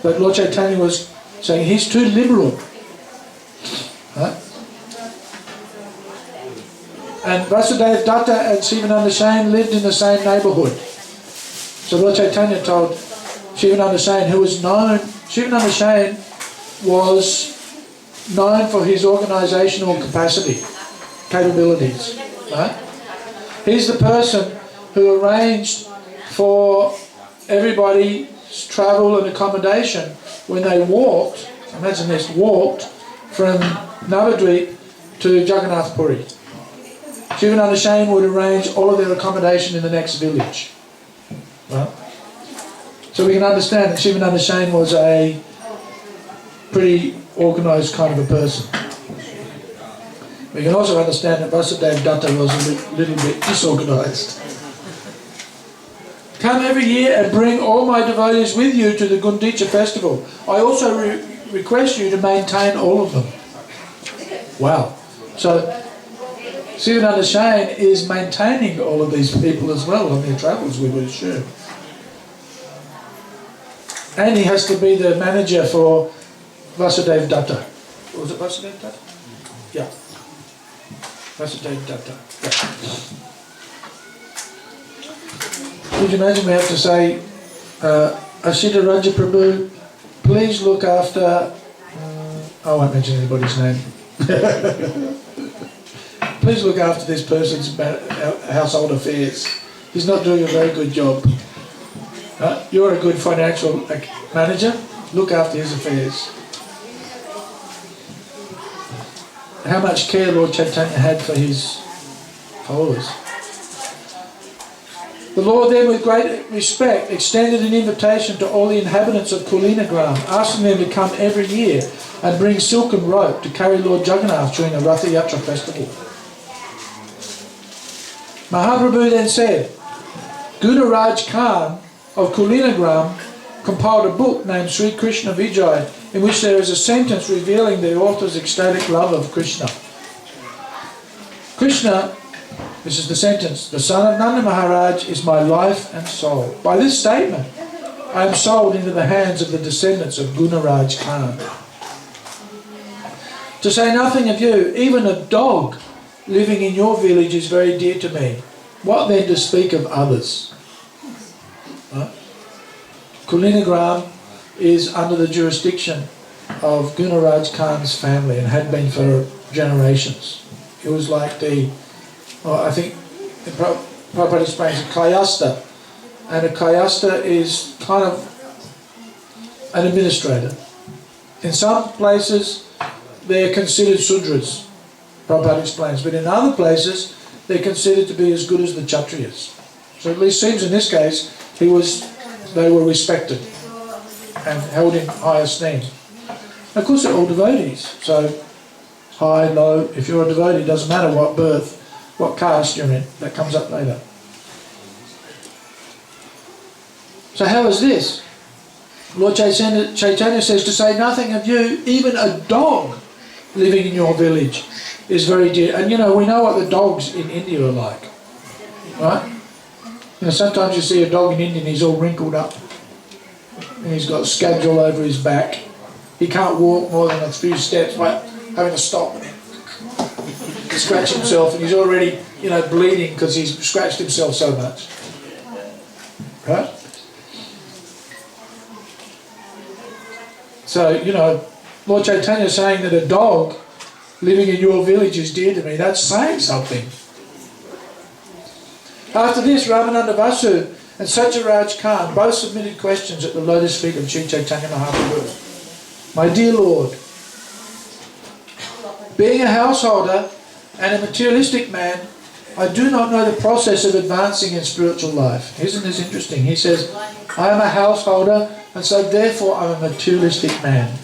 But Lord Chaitanya was saying he's too liberal. And Vasudeva Datta and Shivananda Sain lived in the same neighbourhood. So Lord Chaitanya told Shivananda Sain, who was known, Shivananda Sain was known for his organisational capabilities. Right? He's the person who arranged for everybody's travel and accommodation when they walked, imagine this, walked from Navadvip to Jagannath Puri. Shivananda Sain would arrange all of their accommodation in the next village. Right? So we can understand that Shivananda Sain was a pretty organised kind of a person. We can also understand that Vasudeva Datta was a little bit disorganised. Come every year and bring all my devotees with you to the Gundicha festival. I also request you to maintain all of them. Wow. So Shivananda Sain is maintaining all of these people as well on their travels, we would assume. And he has to be the manager for Vasudeva Datta. Was it Vasudeva Datta? Yeah. Vasudeva Datta. Yeah. Could you imagine we have to say, Ashita Raja Prabhu, please look after, I won't mention anybody's name. Please look after this person's household affairs. He's not doing a very good job. You're a good financial manager, look after his affairs. How much care Lord Chaitanya had for his followers. The Lord then, with great respect, extended an invitation to all the inhabitants of Kulinagram, asking them to come every year and bring silken rope to carry Lord Jagannath during the Ratha Yatra festival. Mahaprabhu then said, Gunaraj Khan of Kulinagram compiled a book named Sri Krishna Vijay, in which there is a sentence revealing the author's ecstatic love of Krishna. Krishna, this is the sentence, the son of Nanda Maharaj is my life and soul. By this statement, I am sold into the hands of the descendants of Gunaraj Khan. To say nothing of you, even a dog living in your village is very dear to me. What then to speak of others? Kulinagram is under the jurisdiction of Gunaraj Khan's family and had been for generations. It was like I think Prabhupada explains a Kayasta, and a Kayasta is kind of an administrator. In some places they're considered Sudras, Prabhupada explains, but in other places they're considered to be as good as the Kshatriyas. So at least seems in this case they were respected and held in high esteem. Of course they're all devotees, so high, low, if you're a devotee, it doesn't matter what birth, what caste you're in, that comes up later. So how is this? Lord Chaitanya says, to say nothing of you, even a dog living in your village is very dear. And we know what the dogs in India are like, right? Sometimes you see a dog in India and he's all wrinkled up and he's got scabs all over his back. He can't walk more than a few steps without having to stop and scratch himself, and he's already bleeding because he's scratched himself so much, right? So Lord Chaitanya is saying that a dog living in your village is dear to me. That's saying something. After this, Ramananda Vasu and Satyaraj Khan both submitted questions at the lotus feet of Sri Chaitanya Mahaprabhu. My dear Lord, being a householder, And a materialistic man, I do not know the process of advancing in spiritual life. Isn't this interesting? He says, I am a householder, and so therefore I'm a materialistic man.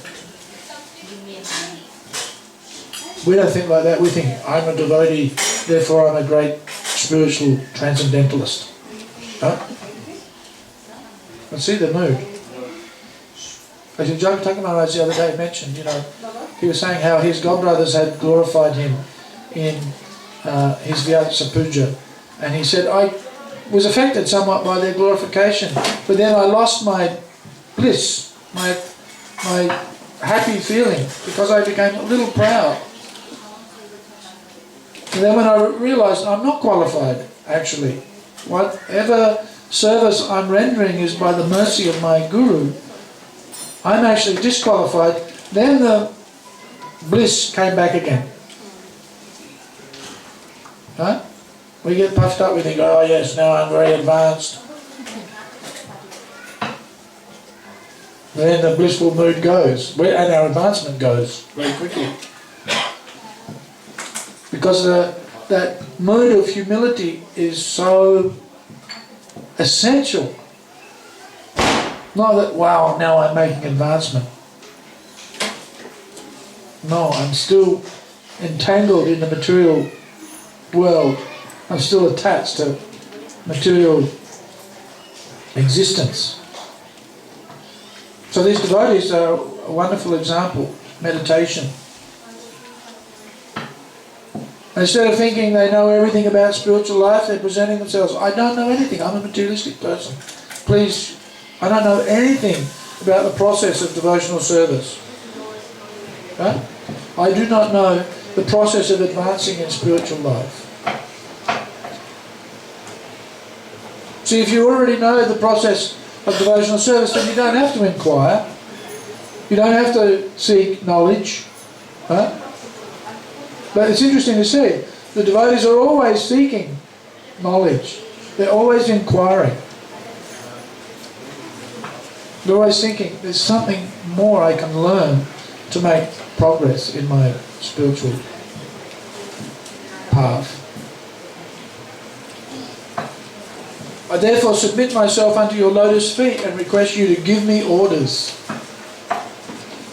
We don't think like that. We think, I'm a devotee, therefore I'm a great spiritual transcendentalist. Huh? And see the mood. As Jagatakamma Maharaj the other day mentioned, he was saying how his godbrothers had glorified him in his Vyasa Puja. And he said, I was affected somewhat by their glorification, but then I lost my bliss, my happy feeling, because I became a little proud. And then when I realised I'm not qualified, actually, whatever service I'm rendering is by the mercy of my Guru, I'm actually disqualified. Then the bliss came back again. Huh? We get puffed up, we think, oh yes, now I'm very advanced. Then the blissful mood goes, and our advancement goes very quickly. Because that mood of humility is so essential. Not that, wow, now I'm making advancement. No, I'm still entangled in the material world. I'm still attached to material existence. So these devotees are a wonderful example. Meditation. Instead of thinking they know everything about spiritual life, they're presenting themselves, I don't know anything, I'm a materialistic person. Please, I don't know anything about the process of devotional service. Right? I do not know the process of advancing in spiritual life. See, if you already know the process of devotional service, then you don't have to inquire. You don't have to seek knowledge. Huh? But it's interesting to see, the devotees are always seeking knowledge. They're always inquiring. They're always thinking, there's something more I can learn to make progress in my spiritual path. I therefore submit myself unto your lotus feet and request you to give me orders.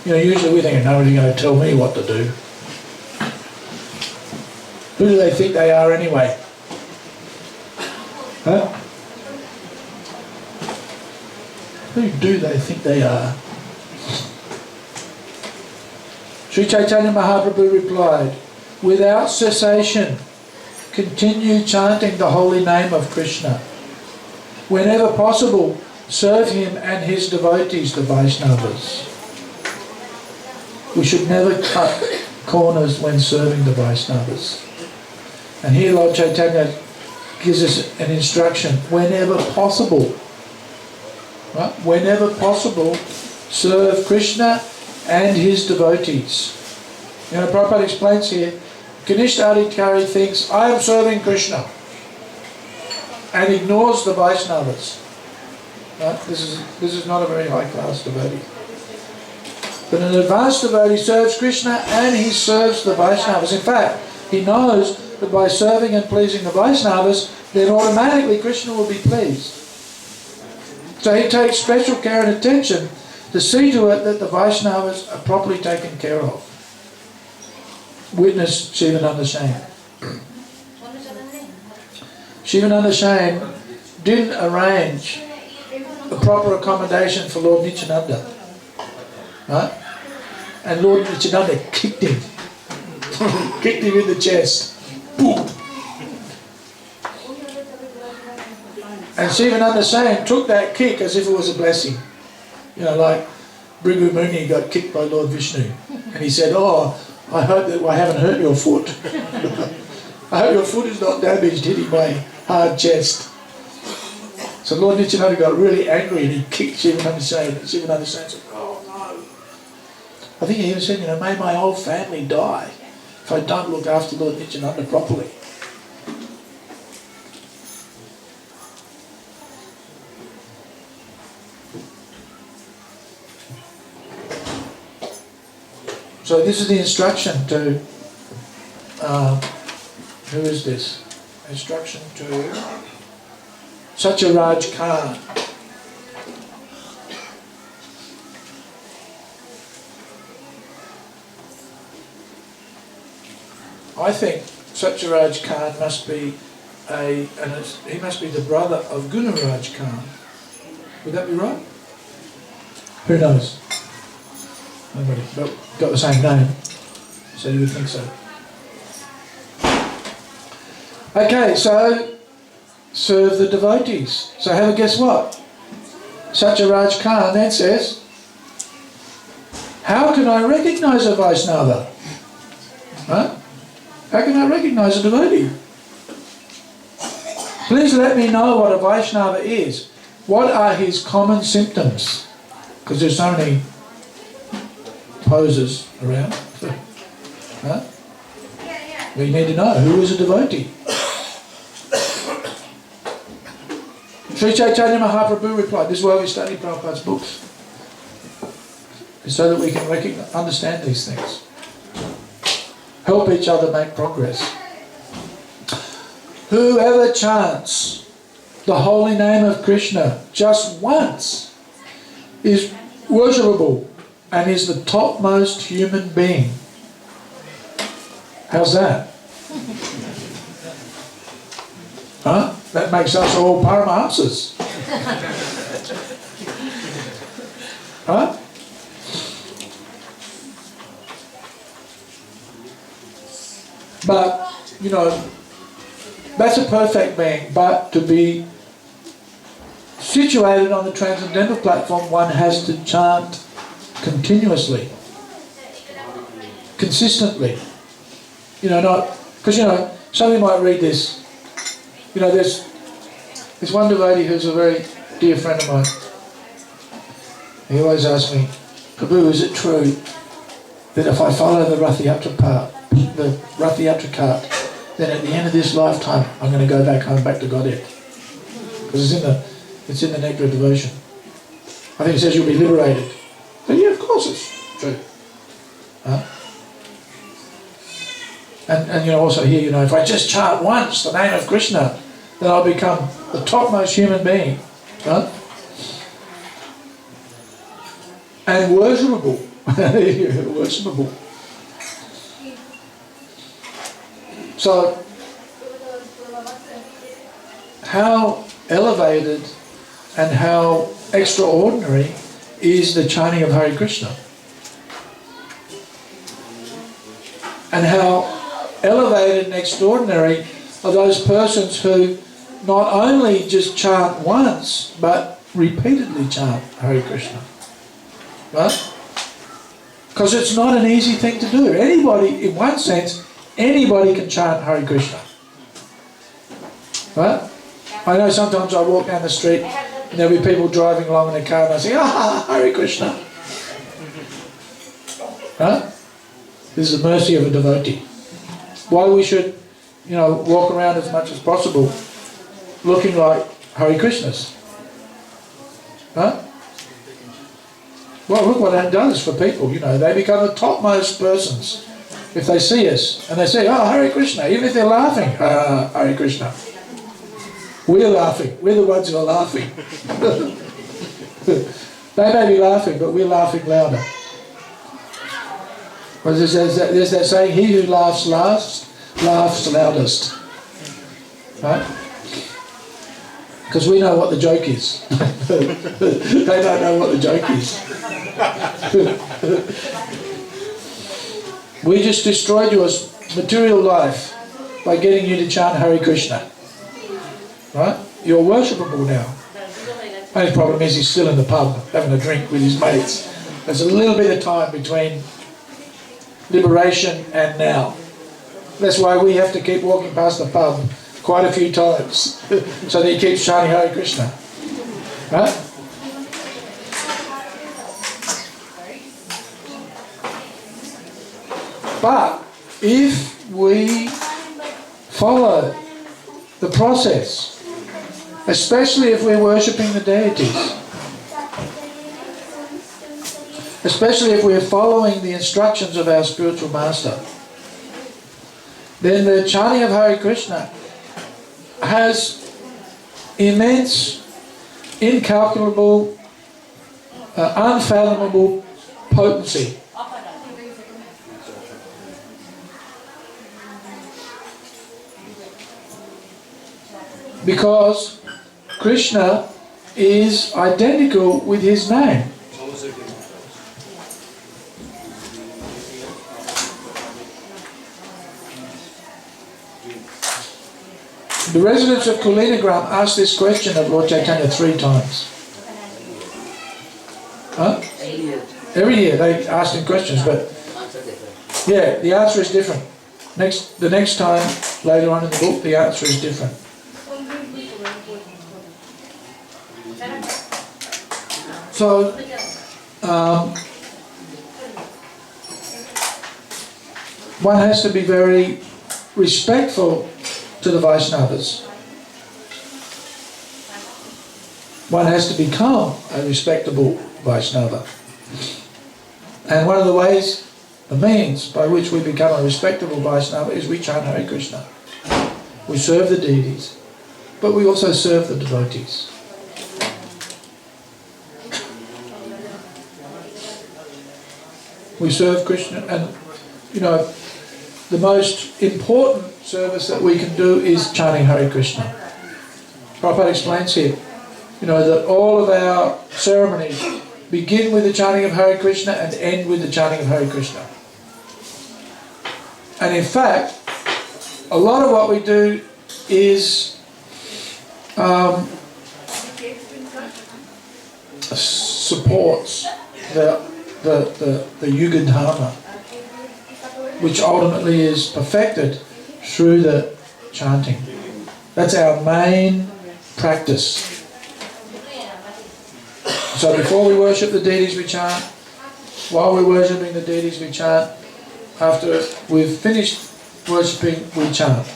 Usually we think, nobody's going to tell me what to do. Who do they think they are anyway? Huh? Who do they think they are? Sri Chaitanya Mahaprabhu replied, without cessation, continue chanting the holy name of Krishna. Whenever possible, serve him and his devotees, the Vaishnavas. We should never cut corners when serving the Vaishnavas. And here Lord Chaitanya gives us an instruction, whenever possible. Right? Whenever possible, serve Krishna and his devotees. Prabhupada explains here, Kanishta Adhikari thinks, I am serving Krishna, and ignores the Vaishnavas. Right? This is not a very high class devotee. But an advanced devotee serves Krishna and he serves the Vaishnavas. In fact, he knows that by serving and pleasing the Vaishnavas, then automatically Krishna will be pleased. So he takes special care and attention to see to it that the Vaishnavas are properly taken care of. Witness Shivananda Shain. Shivananda Shain didn't arrange the proper accommodation for Lord Nityananda. Right? And Lord Nityananda kicked him. Kicked him in the chest. Boom! And Shivananda Shain took that kick as if it was a blessing. Like Bhrigu Muni got kicked by Lord Vishnu. And he said, oh, I hope that I haven't hurt your foot. I hope your foot is not damaged hitting my hard chest. So Lord Nityananda got really angry and he kicked Shivananda Shain. And Shivananda Shain said, oh no. I think he even said, may my whole family die if I don't look after Lord Nityananda properly. So this is the instruction to Who is this? Instruction to Satyaraj Khan. I think Satyaraj Khan must be he must be the brother of Gunaraj Khan. Would that be right? Who knows? Nobody. But got the same name, so you would think so. Okay, so serve the devotees. So have a guess what? Satyaraj Khan then says, how can I recognize a Vaishnava? Huh? How can I recognize a devotee? Please let me know what a Vaishnava is. What are his common symptoms? Because there's so many poses around. Huh? We need to know who is a devotee. Sri Chaitanya Mahaprabhu replied, this is why we study Prabhupada's books. So that we can understand these things. Help each other make progress. Whoever chants the holy name of Krishna just once is worshipable and is the topmost human being. How's that? Huh? That makes us all Paramahamsas. Huh? But, you know, that's a perfect being, but to be situated on the transcendental platform, one has to chant continuously, consistently. You know, not, because, you know, somebody might read this. You know, there's one devotee who's a very dear friend of mine. He always asks me, Prabhu, is it true that if I follow the Rath Yatra cart, then at the end of this lifetime, I'm going to go back home, back to Godhead? Because it's in the nectar of devotion. I think it says you'll be liberated. But yeah, of course it's true. Huh? And you know, also here, you know, if I just chant once the name of Krishna, then I'll become the topmost human being. Huh? And worshipable. Worshipable. So, how elevated and how extraordinary is the chanting of Hare Krishna? And how elevated and extraordinary are those persons who not only just chant once, but repeatedly chant Hare Krishna. Right? Because it's not an easy thing to do. Anybody, in one sense, anybody can chant Hare Krishna. Right? I know sometimes I walk down the street and there'll be people driving along in a car and I say, Hare Krishna. Right? This is the mercy of a devotee. Why we should, you know, walk around as much as possible looking like Hare Krishnas. Huh? Well, look what that does for people, you know. They become the topmost persons if they see us. And they say, Hare Krishna, even if they're laughing, Hare Krishna. We're laughing. We're the ones who are laughing. They may be laughing, but we're laughing louder. Well, there's that saying, he who laughs last, laughs loudest. Right? Because we know what the joke is. They don't know what the joke is. We just destroyed your material life by getting you to chant Hare Krishna. Right? You're worshipable now. Only problem is he's still in the pub having a drink with his mates. There's a little bit of time between liberation and now. That's why we have to keep walking past the pub quite a few times so that he keeps chanting Hare Krishna. Right? But if we follow the process, especially if we're worshipping the deities, especially if we're following the instructions of our spiritual master, then the chanting of Hare Krishna has immense, incalculable, unfathomable potency. Because Krishna is identical with his name. The residents of Kulinagram asked this question of Lord Chaitanya 3 times. Huh? Every year they asked him questions, but yeah, the answer is different. The next time, later on in the book, the answer is different. So, one has to be very respectful to the Vaishnavas. One has to become a respectable Vaishnava. And one of the ways, the means by which we become a respectable Vaishnava is we chant Hare Krishna. We serve the deities, but we also serve the devotees. We serve Krishna, and you know, the most important service that we can do is chanting Hare Krishna. Prabhupada explains here, you know, that all of our ceremonies begin with the chanting of Hare Krishna and end with the chanting of Hare Krishna. And in fact, a lot of what we do is supports the Yuga Dharma, which ultimately is perfected through the chanting. That's our main practice. So before we worship the deities, we chant. While we're worshipping the deities, we chant. After we've finished worshipping, we chant.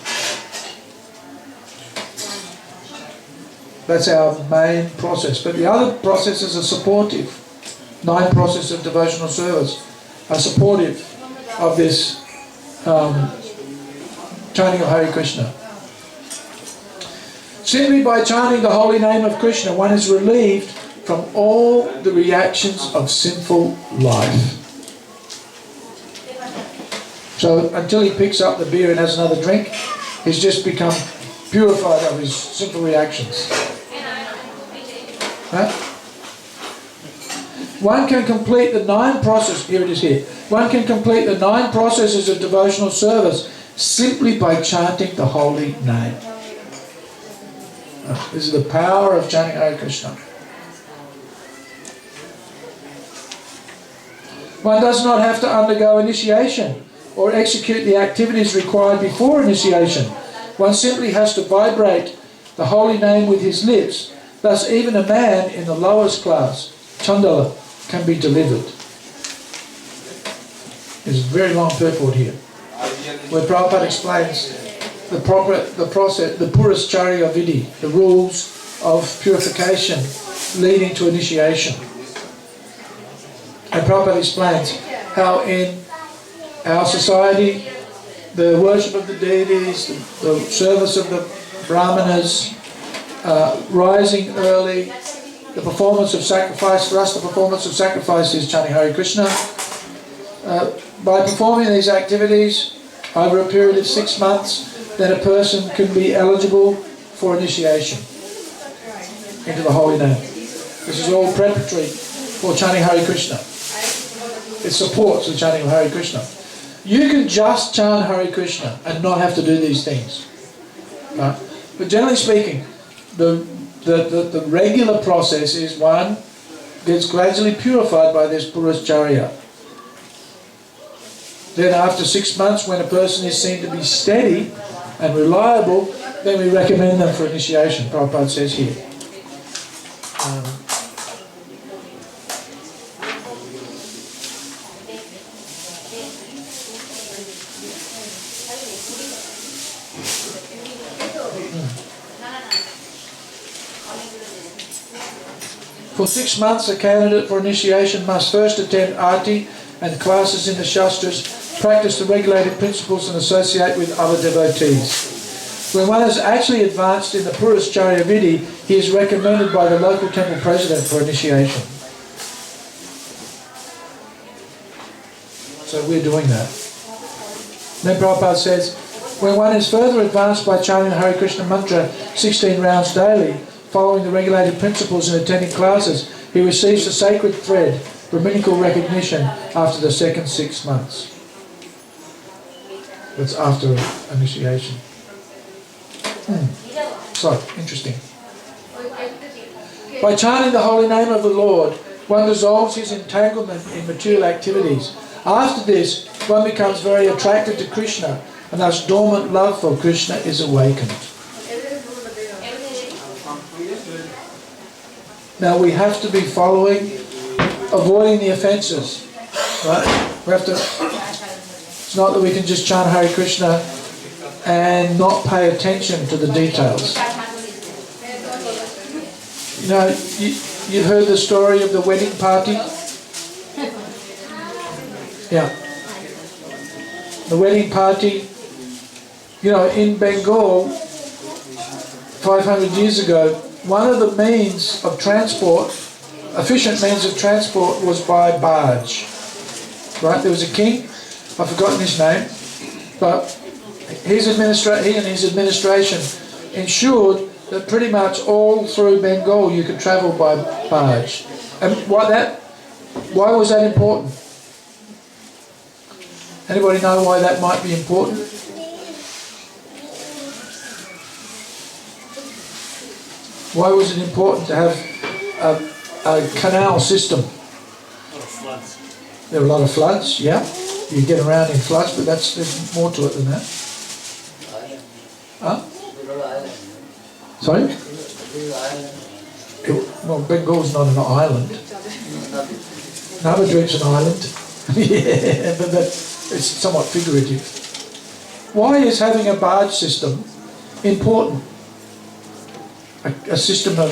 That's our main process. But the other processes are supportive. 9 processes of devotional service are supportive of this chanting of Hare Krishna. Simply by chanting the holy name of Krishna, one is relieved from all the reactions of sinful life. So until he picks up the beer and has another drink, he's just become purified of his sinful reactions. Right? One can complete the 9 processes, here it is here. One can complete the 9 processes of devotional service simply by chanting the holy name. This is the power of chanting Hare Krishna. One does not have to undergo initiation or execute the activities required before initiation. One simply has to vibrate the holy name with his lips. Thus even a man in the lowest class, Chandala, can be delivered. There's a very long purport here, where Prabhupada explains the process, the Purascharya Vidhi, the rules of purification leading to initiation. And Prabhupada explains how in our society, the worship of the deities, the service of the brahmanas, rising early, the performance of sacrifice, for us the performance of sacrifice is chanting Hare Krishna. By performing these activities over a period of 6 months, then a person can be eligible for initiation into the holy name. This is all preparatory for chanting Hare Krishna. It supports the chanting of Hare Krishna. You can just chant Hare Krishna and not have to do these things. Right? But generally speaking, the regular process is one gets gradually purified by this Purascharya. Then after 6 months, when a person is seen to be steady and reliable, then we recommend them for initiation, Prabhupada says here. For 6 months, a candidate for initiation must first attend Aarti and classes in the Shastras, practice the regulated principles and associate with other devotees. When one has actually advanced in the Purusharya Vidhi, he is recommended by the local temple president for initiation. So we're doing that. Then Prabhupada says, when one is further advanced by chanting Hare Krishna mantra 16 rounds daily, following the regulated principles and attending classes, he receives the sacred thread, Brahminical recognition, after the second 6 months. That's after initiation. So, interesting. By chanting the holy name of the Lord, one dissolves his entanglement in material activities. After this, one becomes very attracted to Krishna, and thus dormant love for Krishna is awakened. Now we have to be avoiding the offences. Right? We have to. It's not that we can just chant Hare Krishna and not pay attention to the details. You know, you've heard the story of the wedding party? Yeah. The wedding party, you know, in Bengal, 500 years ago, one of the means of transport, efficient means of transport, was by barge. Right? There was a king, I've forgotten his name, but he and his administration ensured that pretty much all through Bengal you could travel by barge. And why was that important? Anybody know why that might be important? Why was it important to have a canal system? There were a lot of floods, yeah. You get around in floods, but there's more to it than that. Huh? Sorry? Well, Bengal's not an island. Navadvip's an island. Yeah, but it's somewhat figurative. Why is having a barge system important? A system of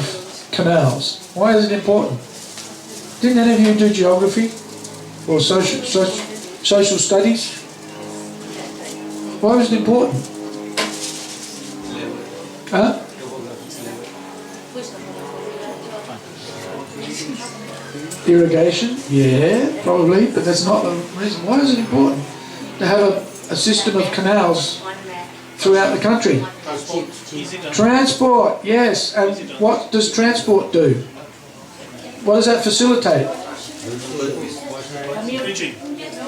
canals. Why is it important? Didn't any of you do geography or social studies? Why was it important? Huh? Irrigation? Yeah, probably, but that's not the reason. Why is it important to have a system of canals throughout the country? Transport, yes. And what does transport do? What does that facilitate?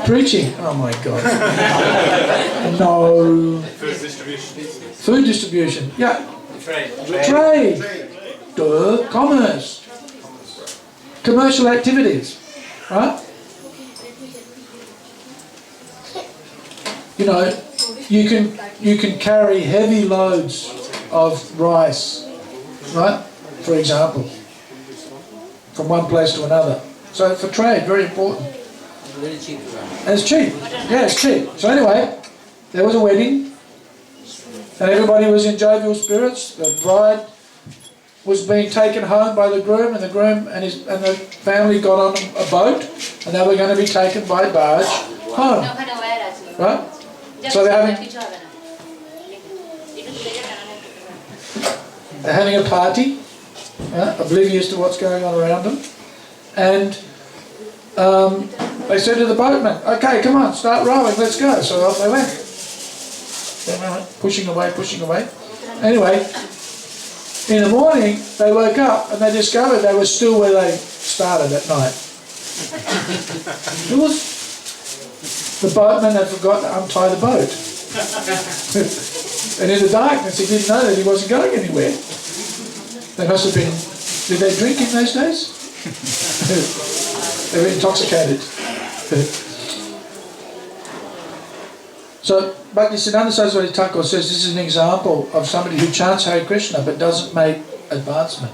Preaching. Oh my God. No. Food distribution. Yeah. Trade. Duh. Commerce. Commercial activities. Right? You know, you can carry heavy loads of rice, right? For example, from one place to another. So for trade, very important. Very cheap. And it's cheap. Yeah, it's cheap. So anyway, there was a wedding, and everybody was in jovial spirits. The bride was being taken home by the groom, and the groom and the family got on a boat, and they were going to be taken by barge home. Right? So they're having a party, oblivious to what's going on around them, and they said to the boatman, "Okay, come on, start rowing, let's go." So off they went. They went pushing away. Anyway, in the morning they woke up and they discovered they were still where they started at night. The boatman had forgotten to untie the boat. And in the darkness he didn't know that he wasn't going anywhere. They must have been... Did they drink in those days? They were intoxicated. So, Bhaktisiddhanta Saraswati Thakur says this is an example of somebody who chants Hare Krishna but doesn't make advancement.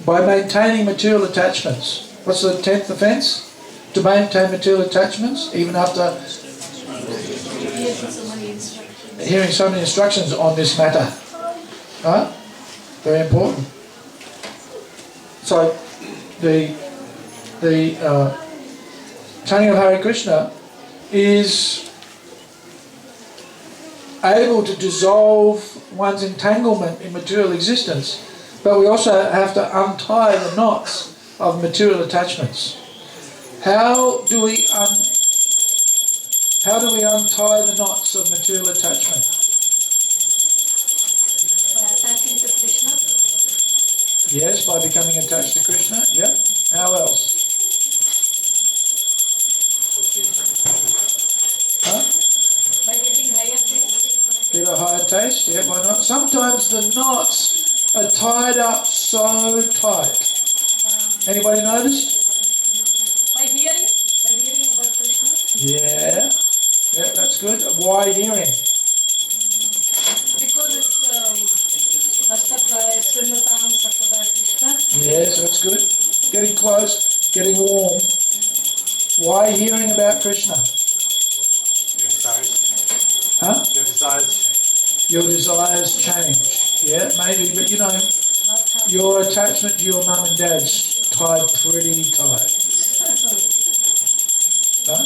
By maintaining material attachments. What's the 10th offence? To maintain material attachments, even after hearing so many instructions on this matter. Right? Very important. So, the the chanting of Hare Krishna is able to dissolve one's entanglement in material existence, but we also have to untie the knots of material attachments. How do we untie the knots of material attachment? By attaching to Krishna. Yes, by becoming attached to Krishna. Yeah. How else? Huh? By getting higher taste. Get a higher taste. Yeah, why not? Sometimes the knots are tied up so tight. Anybody noticed? By hearing about Krishna. Yeah. Yeah, that's good. Why hearing? Because it's Ashtapraya, Srimatam, Sakada Krishna. Yes, that's good. Getting close, getting warm. Why hearing about Krishna? Your desires change. Huh? Your desires change. Your desires change. Yeah, maybe, but you know, your attachment to your mum and dad's tied pretty tight. Huh?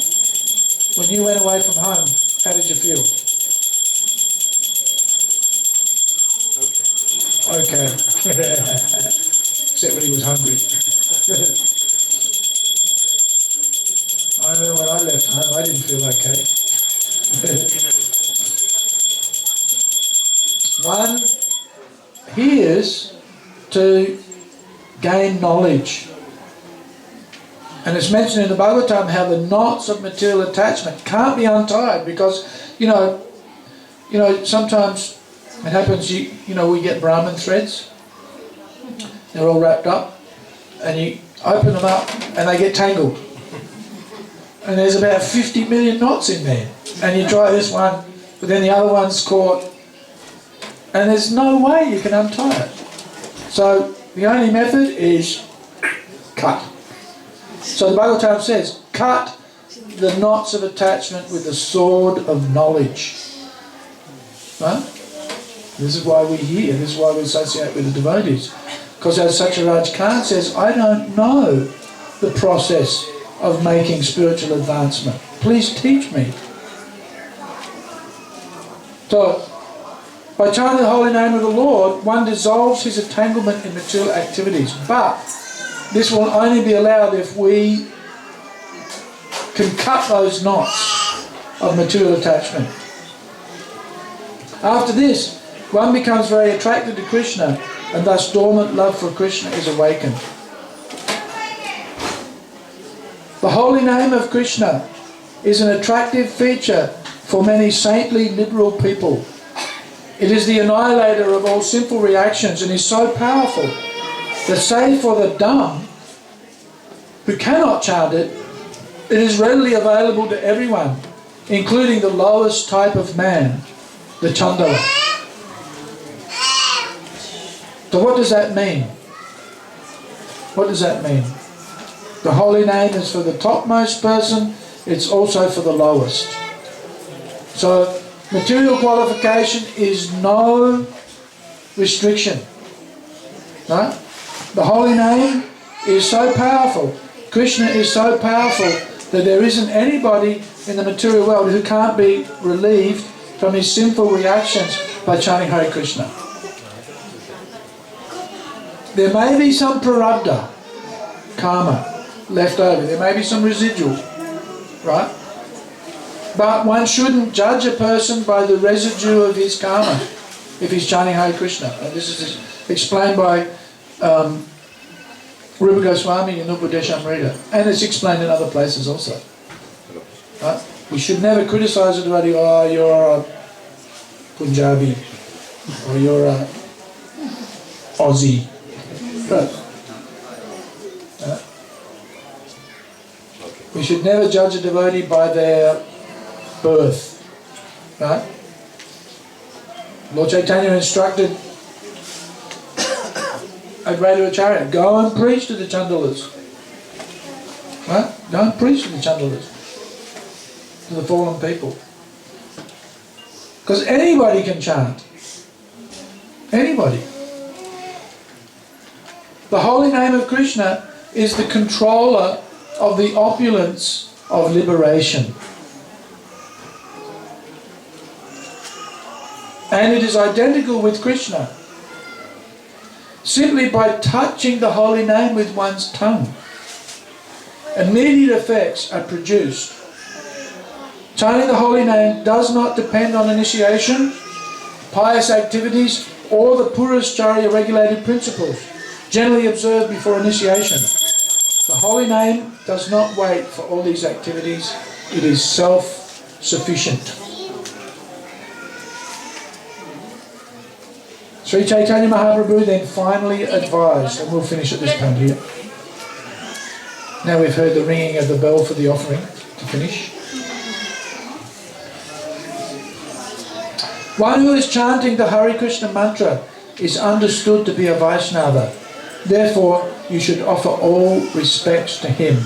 When you went away from home, how did you feel? Okay. Except when he was hungry. I remember when I left home, I didn't feel okay. One hears to gain knowledge. And it's mentioned in the Bhagavatam how the knots of material attachment can't be untied because, you know, sometimes it happens, you know, we get Brahmin threads. They're all wrapped up and you open them up and they get tangled. And there's about 50 million knots in there. And you try this one, but then the other one's caught. And there's no way you can untie it. So the only method is cut. So the Bhagavatam says, cut the knots of attachment with the sword of knowledge. Right? This is why we hear, this is why we associate with the devotees. Because as Satyaraj Khan says, I don't know the process of making spiritual advancement. Please teach me. So, by chanting the holy name of the Lord, one dissolves his entanglement in material activities. But this will only be allowed if we can cut those knots of material attachment. After this, one becomes very attracted to Krishna, and thus dormant love for Krishna is awakened. The holy name of Krishna is an attractive feature for many saintly, liberal people. It is the annihilator of all sinful reactions and is so powerful that, save for the dumb who cannot chant it, it is readily available to everyone, including the lowest type of man, the Chandala. So what does that mean? What does that mean? The holy name is for the topmost person, it's also for the lowest. So material qualification is no restriction. Right? The holy name is so powerful, Krishna is so powerful that there isn't anybody in the material world who can't be relieved from his sinful reactions by chanting Hare Krishna. There may be some prarabdha, karma, left over. There may be some residual, right? But one shouldn't judge a person by the residue of his karma if he's chanting Hare Krishna. And this is explained by Rupa Goswami in Upadeshamrita. And it's explained in other places also. Right? We should never criticize a devotee, oh, you're a Punjabi, or you're a Aussie. Right? We should never judge a devotee by their birth. Right? Lord Chaitanya instructed Advaita, go and preach to the Chandalas. Right? Go and preach to the Chandalas. To the fallen people. Because anybody can chant. Anybody. The holy name of Krishna is the controller of the opulence of liberation. And it is identical with Krishna. Simply by touching the holy name with one's tongue, immediate effects are produced. Chanting the holy name does not depend on initiation, pious activities, or the Purusharya regulated principles generally observed before initiation. The holy name does not wait for all these activities. It is self-sufficient. Sri Chaitanya Mahaprabhu then finally advised, and we'll finish at this point here. Now we've heard the ringing of the bell for the offering to finish. One who is chanting the Hare Krishna mantra is understood to be a Vaishnava. Therefore, you should offer all respects to him.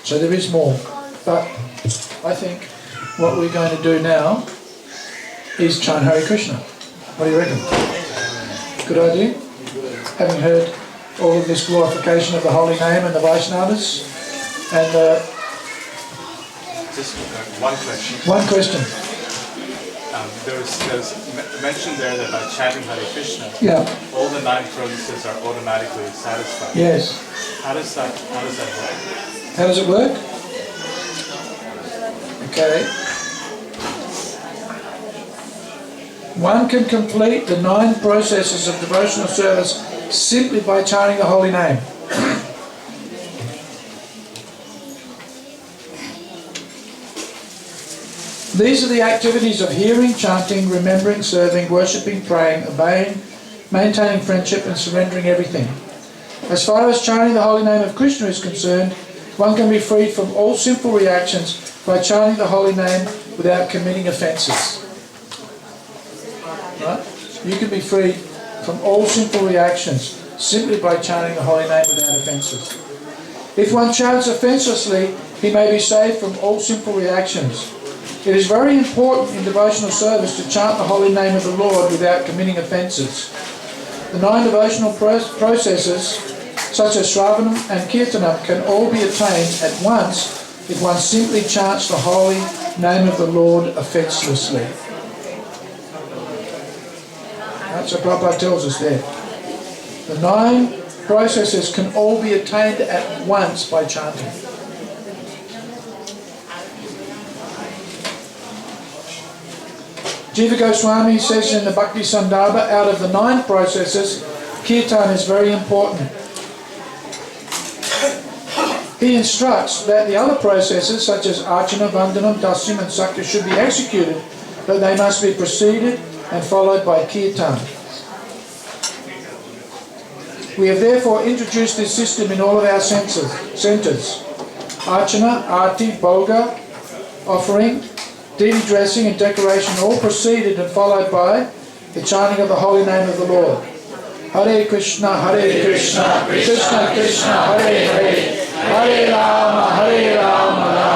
So there is more, but I think what we're going to do now is chant Hare Krishna. What do you reckon? Good idea? Having heard all of this glorification of the holy name and the Vaishnavas, and Just one question. one question. There's mentioned there that by chanting Hare Krishna, Yeah. all all the 9 promises are automatically satisfied. Yes. How does that work? How does it work? Okay. One can complete the 9 processes of devotional service simply by chanting the holy name. These are the activities of hearing, chanting, remembering, serving, worshipping, praying, obeying, maintaining friendship, and surrendering everything. As far as chanting the holy name of Krishna is concerned, one can be freed from all sinful reactions by chanting the holy name without committing offences. Right? You can be freed from all sinful reactions simply by chanting the holy name without offences. If one chants offenselessly, he may be saved from all sinful reactions. It is very important in devotional service to chant the holy name of the Lord without committing offences. The 9 devotional processes, such as Shravanam and Kirtanam, can all be attained at once if one simply chants the holy name of the Lord offencelessly. That's what Prabhupada tells us there. The 9 processes can all be attained at once by chanting. Jiva Goswami says in the Bhakti Sandarbha, out of the 9 processes, Kirtan is very important. He instructs that the other processes, such as Archana, Vandanam, Dasyam and Sakya, should be executed, but they must be preceded and followed by Kirtan. We have therefore introduced this system in all of our centres. Archana, Arti, Bhoga, offering, deity dressing and decoration, all preceded and followed by the chanting of the holy name of the Lord. Hare Krishna, Krishna Krishna, Hare Hare, Hare Rama, Rama